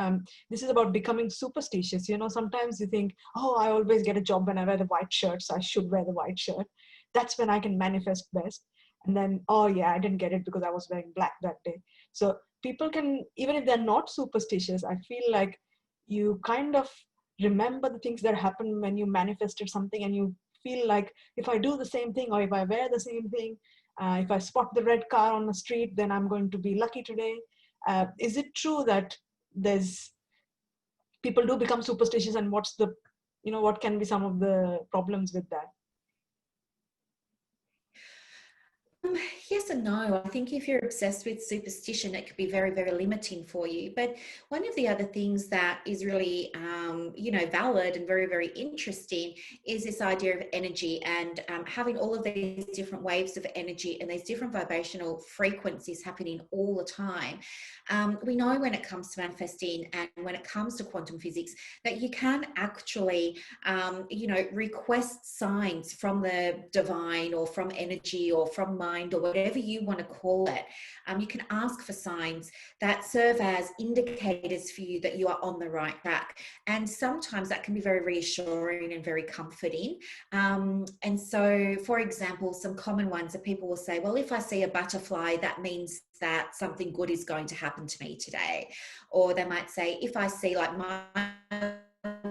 This is about becoming superstitious. You know, sometimes you think, oh, I always get a job when I wear the white shirt, so I should wear the white shirt. That's when I can manifest best. And then, oh yeah, I didn't get it because I was wearing black that day. So people can, even if they're not superstitious, I feel like you kind of remember the things that happened when you manifested something, and you feel like, if I do the same thing, or if I wear the same thing, if I spot the red car on the street, then I'm going to be lucky today. Is it true that people do become superstitious, and what's the, you know, what can be some of the problems with that? Yes and no. I think if you're obsessed with superstition, it could be very, very limiting for you. But one of the other things that is really, valid and very, very interesting is this idea of energy, and having all of these different waves of energy and these different vibrational frequencies happening all the time. We know when it comes to manifesting and when it comes to quantum physics that you can actually, request signs from the divine, or from energy, or from mind, or whatever you want to call it. You can ask for signs that serve as indicators for you that you are on the right track. And sometimes that can be very reassuring and very comforting. And so, for example, some common ones that people will say, well, if I see a butterfly, that means that something good is going to happen to me today. Or they might say, if I see, like, my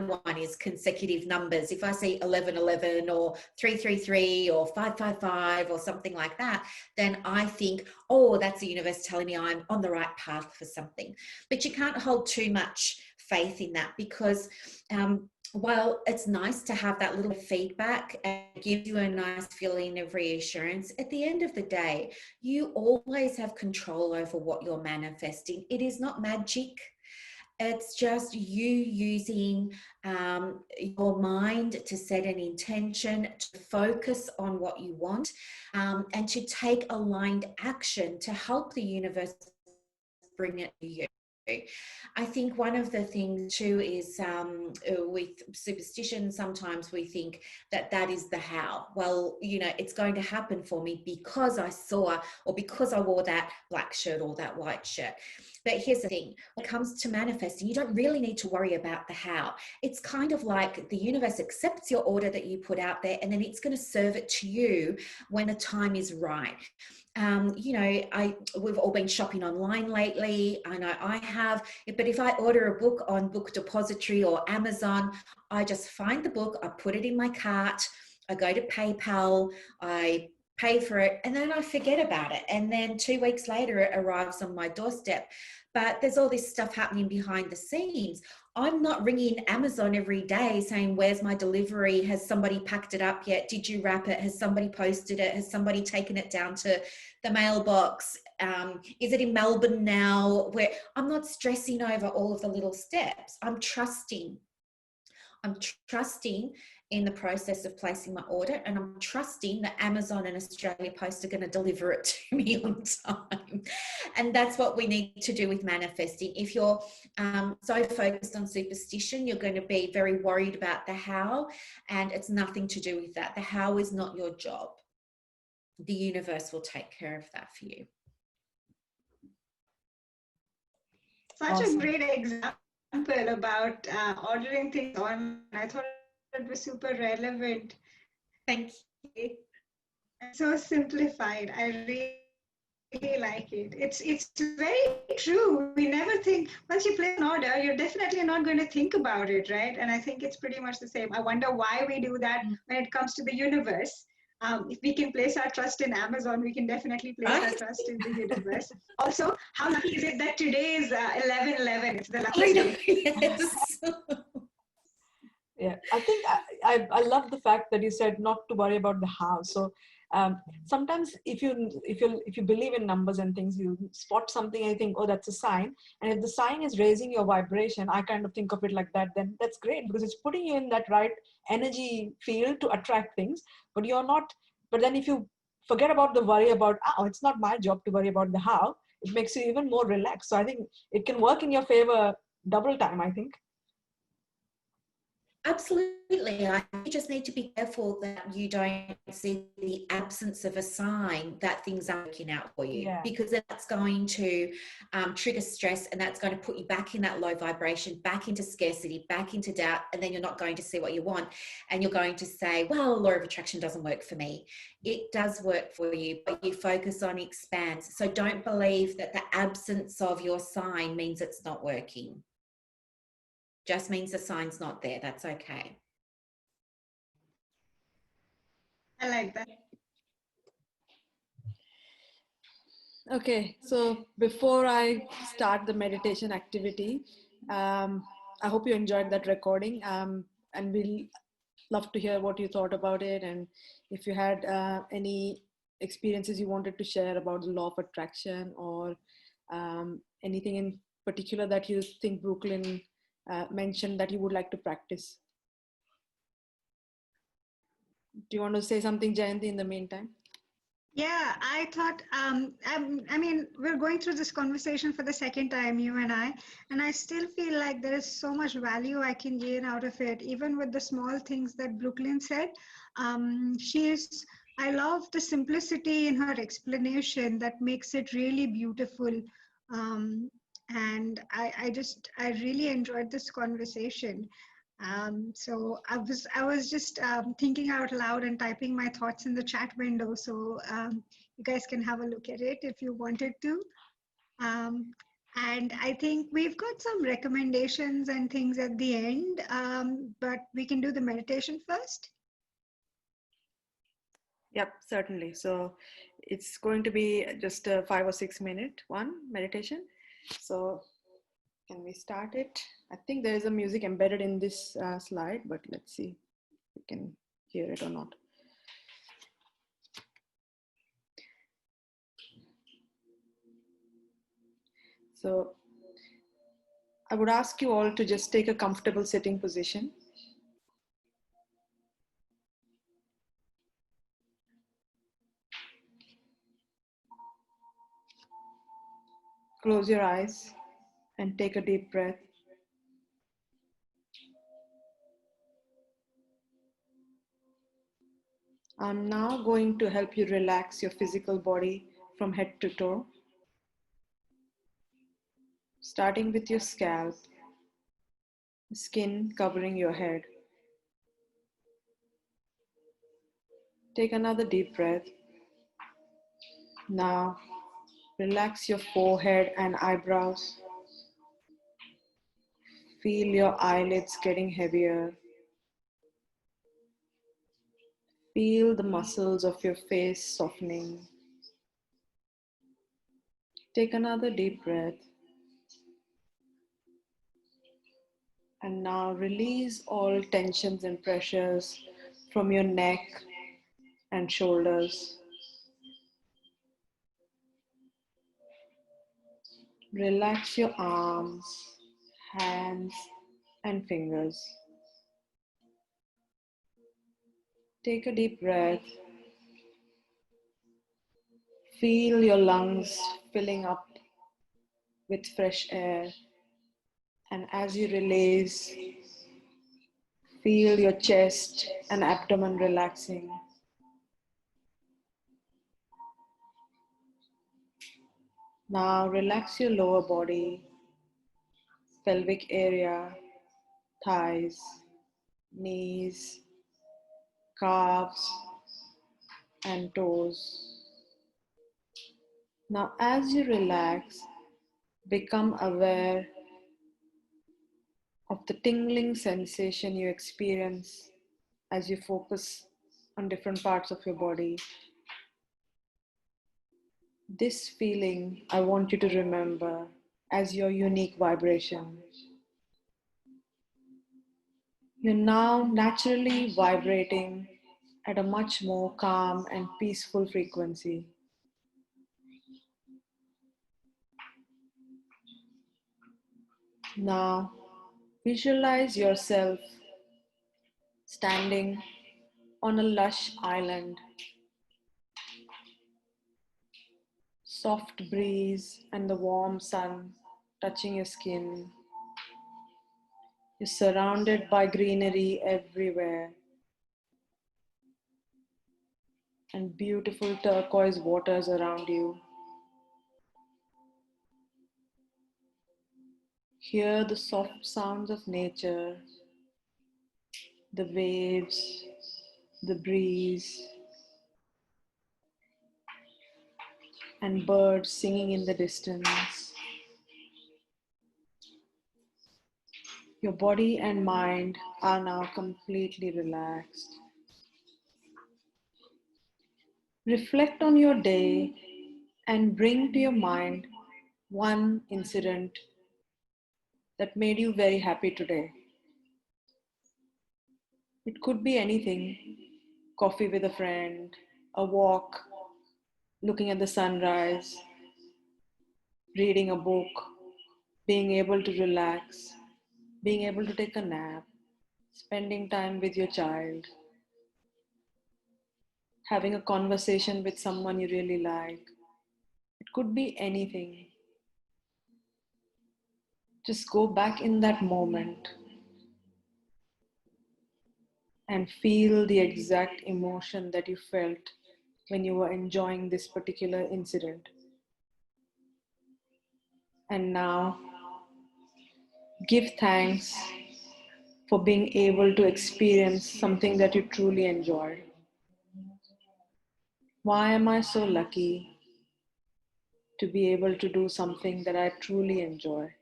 one is consecutive numbers. If I see 1111 or 333 or 555 or something like that, then I think, oh, that's the universe telling me I'm on the right path for something. But you can't hold too much faith in that, because while it's nice to have that little feedback and gives you a nice feeling of reassurance, at the end of the day, you always have control over what you're manifesting. It is not magic. It's just you using your mind to set an intention, to focus on what you want, and to take aligned action to help the universe bring it to you. I think one of the things too is with superstition, sometimes we think that that is the how. Well, you know, it's going to happen for me because I saw, or because I wore that black shirt or that white shirt. But here's the thing, when it comes to manifesting, you don't really need to worry about the how. It's kind of like the universe accepts your order that you put out there, and then it's going to serve it to you when the time is right. We've all been shopping online lately. I know I have, but if I order a book on Book Depository or Amazon, I just find the book, I put it in my cart, I go to PayPal, I pay for it, and then I forget about it. And then 2 weeks later, it arrives on my doorstep. But there's all this stuff happening behind the scenes. I'm not ringing Amazon every day saying, where's my delivery? Has somebody packed it up yet? Did you wrap it? Has somebody posted it? Has somebody taken it down to the mailbox? Is it in Melbourne now? Where I'm not stressing over all of the little steps. I'm trusting in the process of placing my order, and I'm trusting that Amazon and Australia Post are going to deliver it to me on time. And that's what we need to do with manifesting. If you're so focused on superstition, you're going to be very worried about the how, and it's nothing to do with that. The how is not your job. The universe will take care of that for you. Such Awesome. a great example about ordering things online. I thought it was super relevant. Thank you. And so simplified. I really like it. It's very true. We never think, once you place an order, you're definitely not going to think about it, right? And I think it's pretty much the same. I wonder why we do that when it comes to the universe. If we can place our trust in Amazon, we can definitely place our trust in the universe. Also, how lucky is it that today is 11/11? It's the luckiest day. Yes. Yeah, I think I love the fact that you said not to worry about the how. So sometimes if you believe in numbers and things, you spot something and you think, oh, that's a sign. And if the sign is raising your vibration, I kind of think of it like that, then that's great, because it's putting you in that right energy field to attract things. But you're not, but then if you forget about the worry about, oh, it's not my job to worry about the how, it makes you even more relaxed. So I think it can work in your favor double time, I think. Absolutely. I think you just need to be careful that you don't see the absence of a sign that things are working out for you, because that's going to trigger stress, and that's going to put you back in that low vibration, back into scarcity, back into doubt, and then you're not going to see what you want. And you're going to say, well, law of attraction doesn't work for me. It does work for you, but you focus on expands. So don't believe that the absence of your sign means it's not working. Just means the sign's not there. That's okay. I like that. Okay, so before I start the meditation activity, I hope you enjoyed that recording, and we'll love to hear what you thought about it, and if you had any experiences you wanted to share about the law of attraction, or anything in particular that you think Brooklyn mentioned that you would like to practice. Do you want to say something, Jayanti, in the meantime? Yeah, I thought, I mean, we're going through this conversation for the second time, you and I still feel like there is so much value I can gain out of it, even with the small things that Brooklyn said. I love the simplicity in her explanation that makes it really beautiful. Um, and I really enjoyed this conversation. So I was just thinking out loud and typing my thoughts in the chat window. So you guys can have a look at it if you wanted to. And I think we've got some recommendations and things at the end, but we can do the meditation first. Yep, certainly. So it's going to be just a 5 or 6 minute meditation. So can we start it? I think there is a music embedded in this slide, but let's see if you can hear it or not. So I would ask you all to just take a comfortable sitting position. Close your eyes and take a deep breath. I'm now going to help you relax your physical body from head to toe, starting with your scalp, skin covering your head. Take another deep breath. Now, relax your forehead and eyebrows. Feel your eyelids getting heavier. Feel the muscles of your face softening. Take another deep breath. And now release all tensions and pressures from your neck and shoulders. Relax your arms, hands, and fingers. Take a deep breath. Feel your lungs filling up with fresh air. And as you release, feel your chest and abdomen relaxing. Now relax your lower body, pelvic area, thighs, knees, calves, and toes. Now as you relax, become aware of the tingling sensation you experience as you focus on different parts of your body. This feeling I want you to remember as your unique vibration. You're now naturally vibrating at a much more calm and peaceful frequency. Now, visualize yourself standing on a lush island. Soft breeze and the warm sun touching your skin. You're surrounded by greenery everywhere and beautiful turquoise waters around you. Hear the soft sounds of nature, the waves, the breeze, and birds singing in the distance. Your body and mind are now completely relaxed. Reflect on your day and bring to your mind one incident that made you very happy today. It could be anything: coffee with a friend, a walk, looking at the sunrise, reading a book, being able to relax, being able to take a nap, spending time with your child, having a conversation with someone you really like. It could be anything. Just go back in that moment and feel the exact emotion that you felt when you were enjoying this particular incident. And now, give thanks for being able to experience something that you truly enjoyed. Why am I so lucky to be able to do something that I truly enjoy?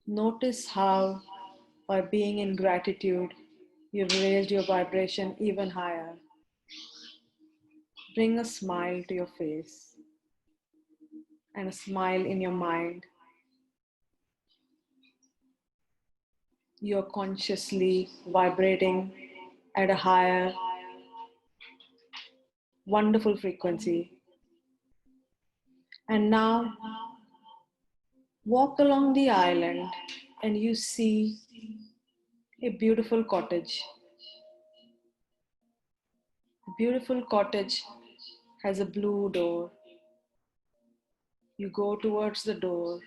Notice how, by being in gratitude, you've raised your vibration even higher. Bring a smile to your face and a smile in your mind. You're consciously vibrating at a higher, wonderful frequency. And now, walk along the island and you see a beautiful cottage. The beautiful cottage has a blue door. You go towards the door.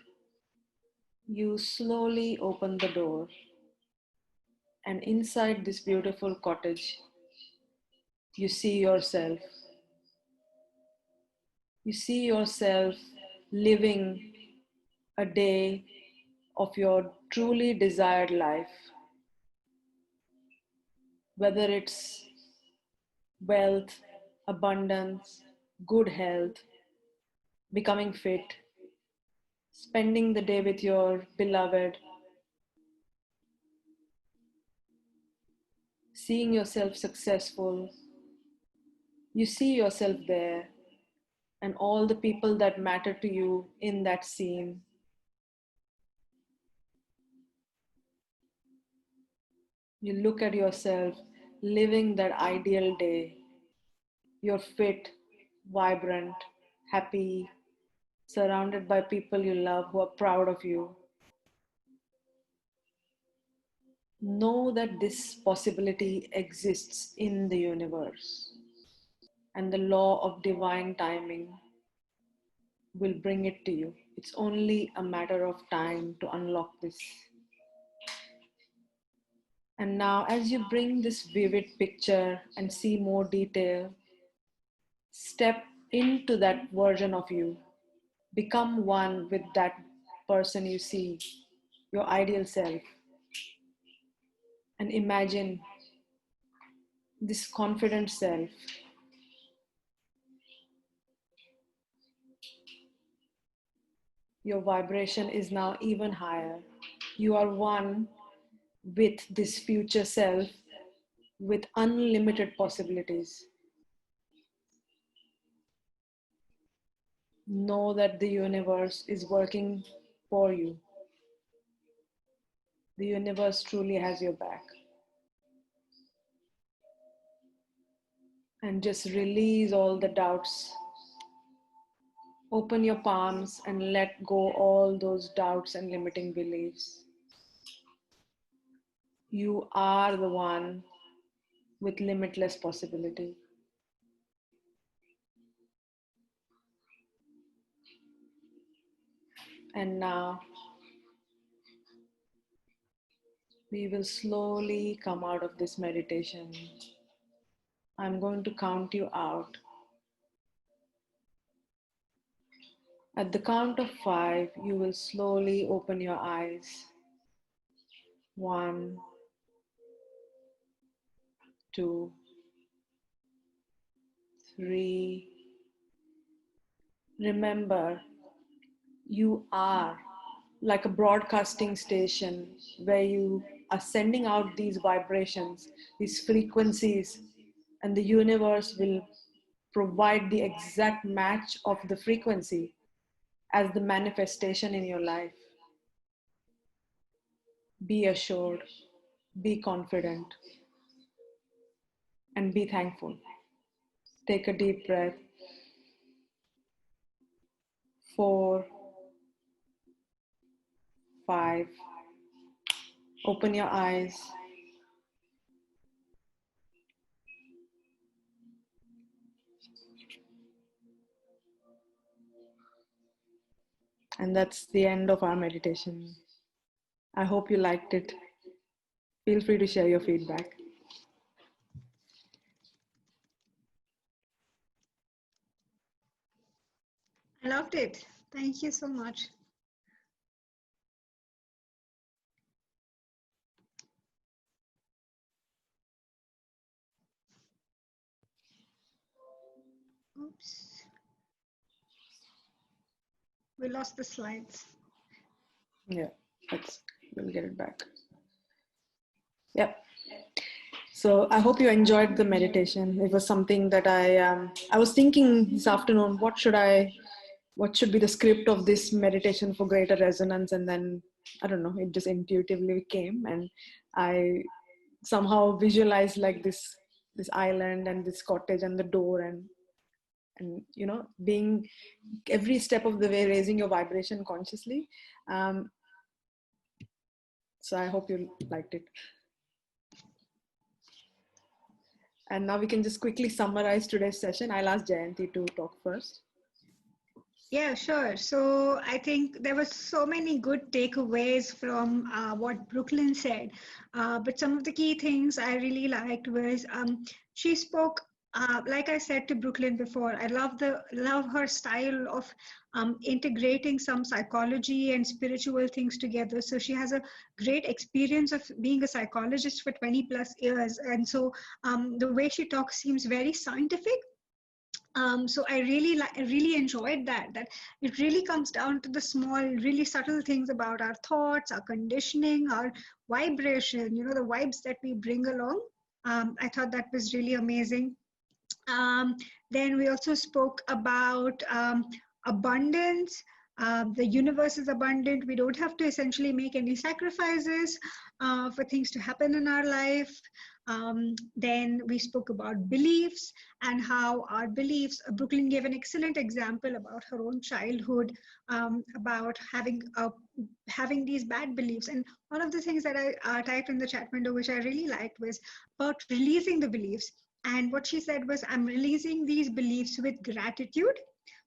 You slowly open the door. And inside this beautiful cottage, you see yourself. You see yourself living a day of your truly desired life. Whether it's wealth, abundance, good health, becoming fit, spending the day with your beloved, seeing yourself successful, you see yourself there and all the people that matter to you in that scene. You look at yourself living that ideal day. You're fit, vibrant, happy, surrounded by people you love who are proud of you. Know that this possibility exists in the universe, and the law of divine timing will bring it to you. It's only a matter of time to unlock this. And now, as you bring this vivid picture and see more detail, step into that version of you. Become one with that person you see, your ideal self. And imagine this confident self. Your vibration is now even higher. You are one with this future self with unlimited possibilities. Know that the universe is working for you. The universe truly has your back. And just release all the doubts. Open your palms and let go all those doubts and limiting beliefs. You are the one with limitless possibility. And now, We will slowly come out of this meditation. I'm going to count you out. At the count of 5, you will slowly open your eyes. 1, 2, 3. Remember, you are like a broadcasting station where you are sending out these vibrations, these frequencies, and the universe will provide the exact match of the frequency as the manifestation in your life. Be assured, be confident, and be thankful. Take a deep breath. 4, 5. Open your eyes. And that's the end of our meditation. I hope you liked it. Feel free to share your feedback. I loved it. Thank you so much. Oops. We lost the slides. Yeah, we'll get it back. Yep. So I hope you enjoyed the meditation. It was something that I was thinking this afternoon, what should be the script of this meditation for greater resonance? And then, I don't know, it just intuitively came, and I somehow visualized like this island and this cottage and the door, and being every step of the way raising your vibration consciously. So I hope you liked it. And now we can just quickly summarize today's session. I'll ask Jayanti to talk first. Yeah, sure. So I think there were so many good takeaways from what Brooklyn said. But some of the key things I really liked was she spoke, like I said to Brooklyn before, I love her style of integrating some psychology and spiritual things together. So she has a great experience of being a psychologist for 20 plus years. And so the way she talks seems very scientific. So I really enjoyed that it really comes down to the small, really subtle things about our thoughts, our conditioning, our vibration, the vibes that we bring along. I thought that was really amazing. um, then we also spoke about abundance. The universe is abundant. We don't have to essentially make any sacrifices for things to happen in our life. Then we spoke about beliefs and how our beliefs, Brooklyn gave an excellent example about her own childhood, about having these bad beliefs. And one of the things that I typed in the chat window, which I really liked, was about releasing the beliefs. And what she said was, I'm releasing these beliefs with gratitude.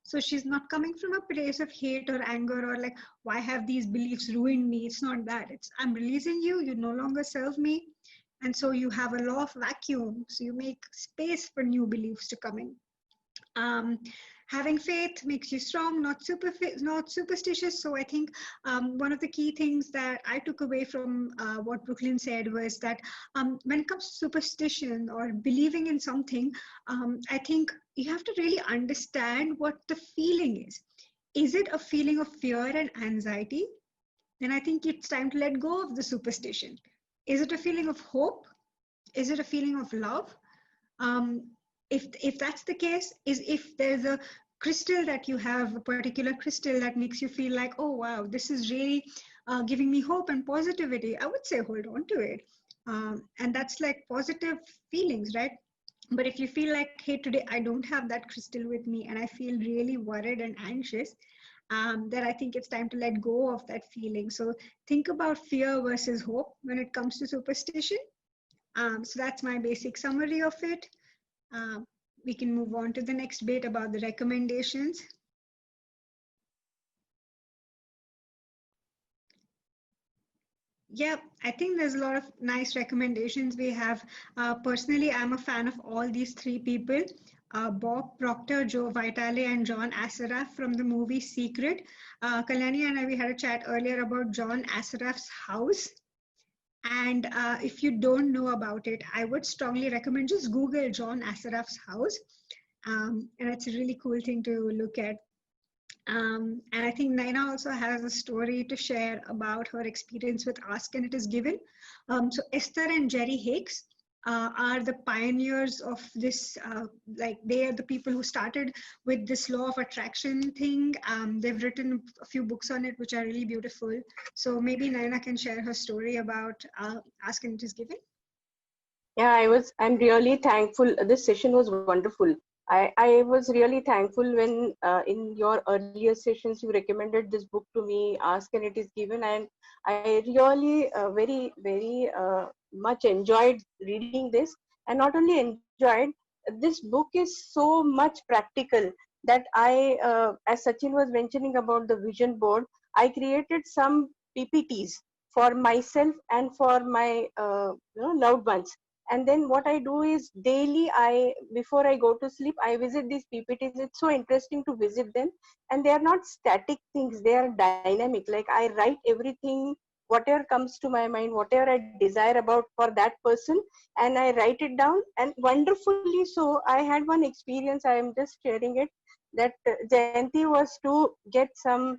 So she's not coming from a place of hate or anger or like, why have these beliefs ruined me? It's not that. It's, I'm releasing you. You no longer serve me. And so you have a law of vacuum. So you make space for new beliefs to come in. Having faith makes you strong, not superstitious. So I think one of the key things that I took away from what Brooklyn said was that when it comes to superstition or believing in something, I think you have to really understand what the feeling is. Is it a feeling of fear and anxiety? Then I think it's time to let go of the superstition. Is it a feeling of hope? Is it a feeling of love? If that's the case, is if there's a crystal that you have, a particular crystal that makes you feel like, oh wow, this is really giving me hope and positivity, I would say hold on to it. And that's like positive feelings, right? But if you feel like, hey, today I don't have that crystal with me and I feel really worried and anxious, then I think it's time to let go of that feeling. So think about fear versus hope when it comes to superstition. So that's my basic summary of it. We can move on to the next bit about the recommendations. Yeah, I think there's a lot of nice recommendations we have. Personally, I'm a fan of all these three people. Bob Proctor, Joe Vitale, and John Assaraf from the movie Secret. Kalyani and I, we had a chat earlier about John Assaraf's house. And if you don't know about it, I would strongly recommend just Google John Assaraf's house. And it's a really cool thing to look at. And I think Naina also has a story to share about her experience with Ask and It Is Given. So Esther and Jerry Hicks are the pioneers of this. Like they are the people who started with this law of attraction thing. They've written a few books on it, which are really beautiful. So maybe Naina can share her story about Ask and It Is Given. Yeah, I'm really thankful. This session was wonderful. I was really thankful when in your earlier sessions you recommended this book to me, Ask and It Is Given, and I really very much enjoyed reading this. And not only enjoyed, this book is so much practical that as Sachin was mentioning about the vision board, I created some PPTs for myself and for my loved ones. And then what I do is daily, before I go to sleep, I visit these PPTs. It's so interesting to visit them, and they are not static things, they are dynamic. Like I write everything, whatever comes to my mind, whatever I desire about for that person, and I write it down. And wonderfully so, I had one experience, I am just sharing it, that Jayanti was to get some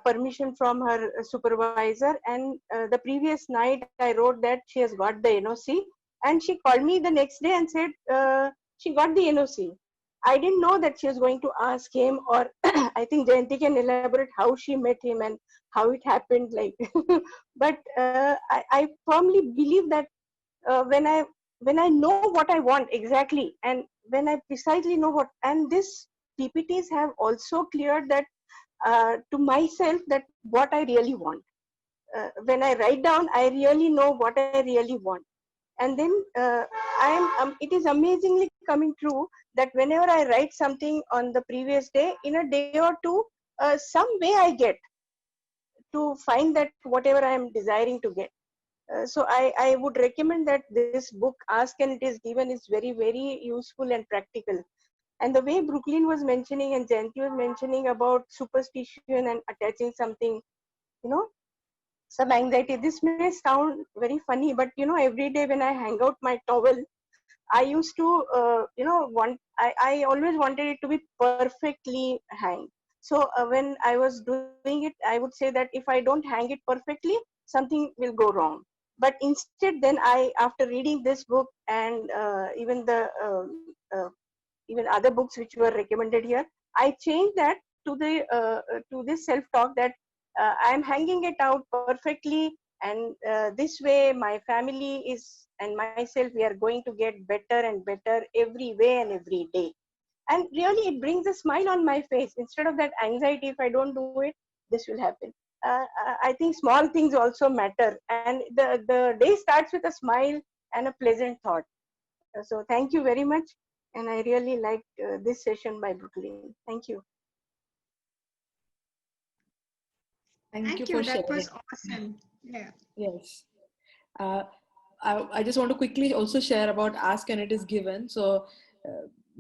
permission from her supervisor, and the previous night I wrote that she has got the NOC, and she called me the next day and said she got the NOC. I didn't know that she was going to ask him, or I think Jayanti can elaborate how she met him and how it happened. Like, but I firmly believe that when I know what I want exactly, and when I precisely know what, and this PPTs have also cleared that to myself that what I really want. When I write down, I really know what I really want. And then it is amazingly coming true that whenever I write something on the previous day, in a day or two, some way I get to find that whatever I am desiring to get. So I would recommend that this book, Ask and It Is Given, is very useful and practical. And the way Brooklyn was mentioning and Jayanti was mentioning about superstition and attaching something, you know, some anxiety. This may sound very funny, but every day when I hang out my towel, I used to, I always wanted it to be perfectly hanged. So when I was doing it, I would say that if I don't hang it perfectly, something will go wrong. But instead, then after reading this book and even other books which were recommended here, I changed that to this self-talk that I am hanging it out perfectly, and this way my family is and myself, we are going to get better and better every way and every day. And really, it brings a smile on my face instead of that anxiety. If I don't do it, this will happen. I think small things also matter, and the day starts with a smile and a pleasant thought. So thank you very much, and I really liked this session by Brooklyn. Thank you. Thank you Thank for you. That sharing. was awesome. Yeah. Yes. Uh, I just want to quickly also share about Ask and It Is Given. So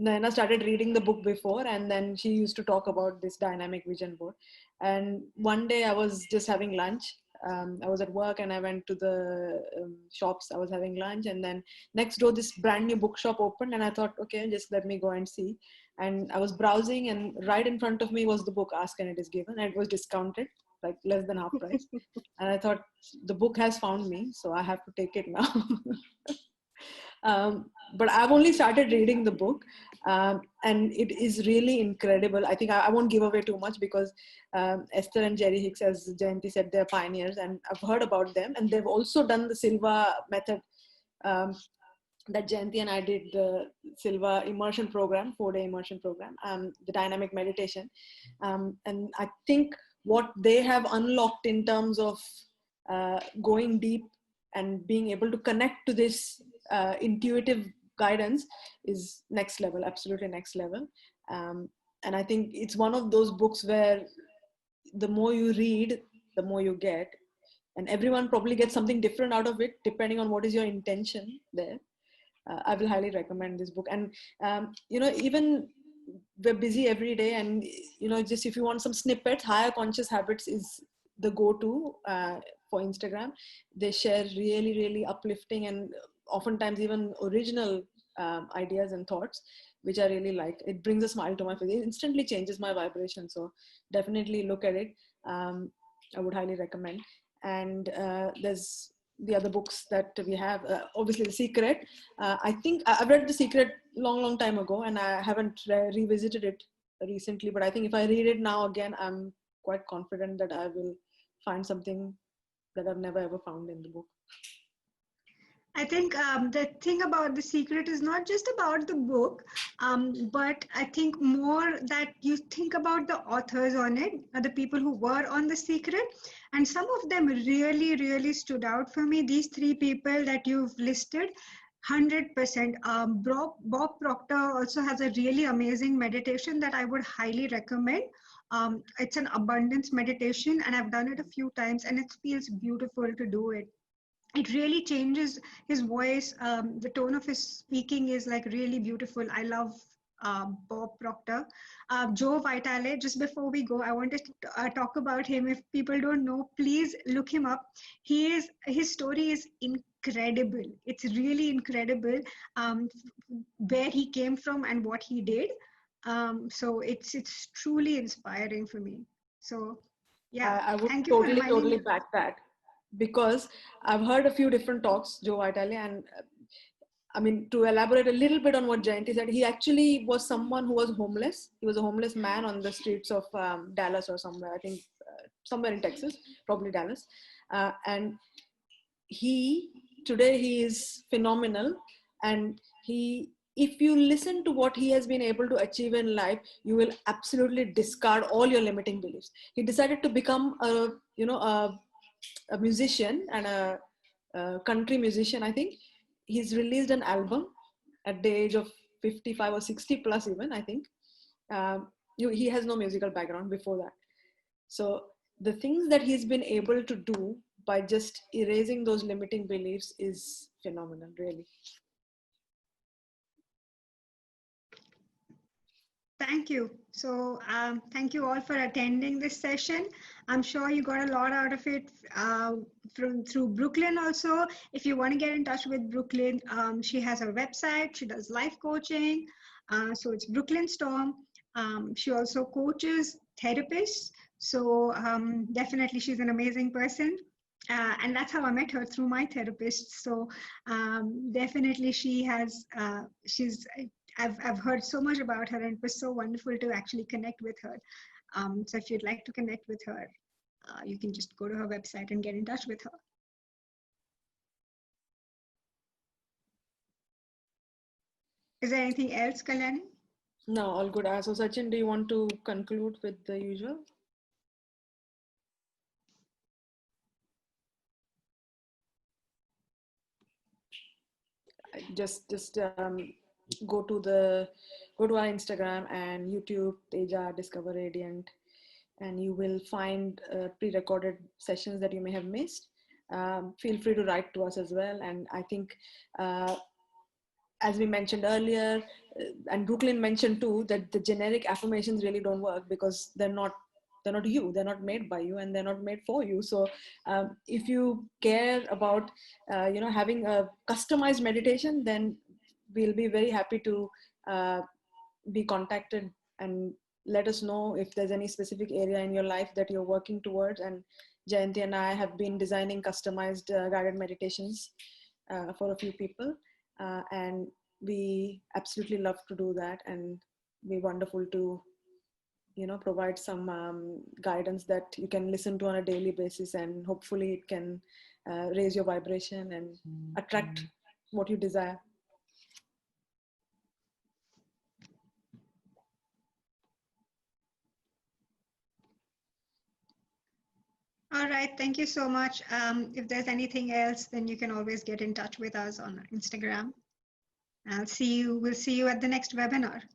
Naina started reading the book before, and then she used to talk about this dynamic vision board. And one day I was just having lunch. I was at work and I went to the shops. I was having lunch, and then next door this brand new bookshop opened, and I thought, okay, just let me go and see. And I was browsing, and right in front of me was the book Ask and It Is Given, and it was discounted, like less than half price. And I thought, the book has found me, so I have to take it now. But I've only started reading the book, and it is really incredible. I think I won't give away too much because Esther and Jerry Hicks, as Jayanti said, they're pioneers, and I've heard about them. And they've also done the Silva method that Jayanti and I did, the Silva immersion program, 4-day immersion program, the dynamic meditation. And I think what they have unlocked in terms of going deep and being able to connect to this intuitive guidance is next level, absolutely next level. And I think it's one of those books where the more you read, the more you get. and everyone probably gets something different out of it depending on what is your intention there. I will highly recommend this book. And even we're busy every day, and just if you want some snippets, Higher Conscious Habits is the go-to for Instagram. They share really, really uplifting and oftentimes even original ideas and thoughts, which I really like. It brings a smile to my face. It instantly changes my vibration. So definitely look at it. I would highly recommend. And there's the other books that we have. Obviously, The Secret. I think I've read The Secret long time ago, and I haven't revisited it recently. But I think if I read it now again, I'm quite confident that I will find something that I've never ever found in the book. I think the thing about The Secret is not just about the book, but I think more that you think about the authors on it, the people who were on The Secret, and some of them really, really stood out for me. These three people that you've listed, 100%. Bob Proctor also has a really amazing meditation that I would highly recommend. It's an abundance meditation, and I've done it a few times, and it feels beautiful to do it. It really changes his voice. The tone of his speaking is like really beautiful. I love Bob Proctor. Joe Vitale, just before we go, I wanted to talk about him. If people don't know, please look him up. His story is incredible. It's really incredible, where he came from and what he did. So it's truly inspiring for me. So yeah, I would thank you for reminding totally me. back that, because I've heard a few different talks, Joe Vitale, and I mean, to elaborate a little bit on what Jayanti said, he actually was someone who was homeless. He was a homeless man on the streets of Dallas or somewhere, I think somewhere in Texas, probably Dallas. And today he is phenomenal. And if you listen to what he has been able to achieve in life, you will absolutely discard all your limiting beliefs. He decided to become a musician and a country musician. I think he's released an album at the age of 55 or 60 plus even, I think. He has no musical background before that. So the things that he's been able to do by just erasing those limiting beliefs is phenomenal, really. Thank you. So thank you all for attending this session. I'm sure you got a lot out of it through Brooklyn also. If you want to get in touch with Brooklyn, she has her website. She does life coaching. So it's Brooklyn Storm. She also coaches therapists. So definitely she's an amazing person. And that's how I met her, through my therapist. So definitely I've heard so much about her, and it was so wonderful to actually connect with her. So if you'd like to connect with her, you can just go to her website and get in touch with her. Is there anything else, Kalyani? No, all good. So Sachin, do you want to conclude with the usual? Just go to our Instagram and YouTube, Teja Discover Radiant, and you will find pre-recorded sessions that you may have missed. Feel free to write to us as well. And I think, as we mentioned earlier, and Brooklyn mentioned too, that the generic affirmations really don't work because they're not you, they're not made by you, and they're not made for you. So if you care about having a customized meditation, then we'll be very happy to be contacted and let us know if there's any specific area in your life that you're working towards. And Jayanti and I have been designing customized guided meditations for a few people, and we absolutely love to do that, and be wonderful to provide some guidance that you can listen to on a daily basis, and hopefully it can raise your vibration and attract what you desire. All right, thank you so much. If there's anything else, then you can always get in touch with us on Instagram. We'll see you at the next webinar.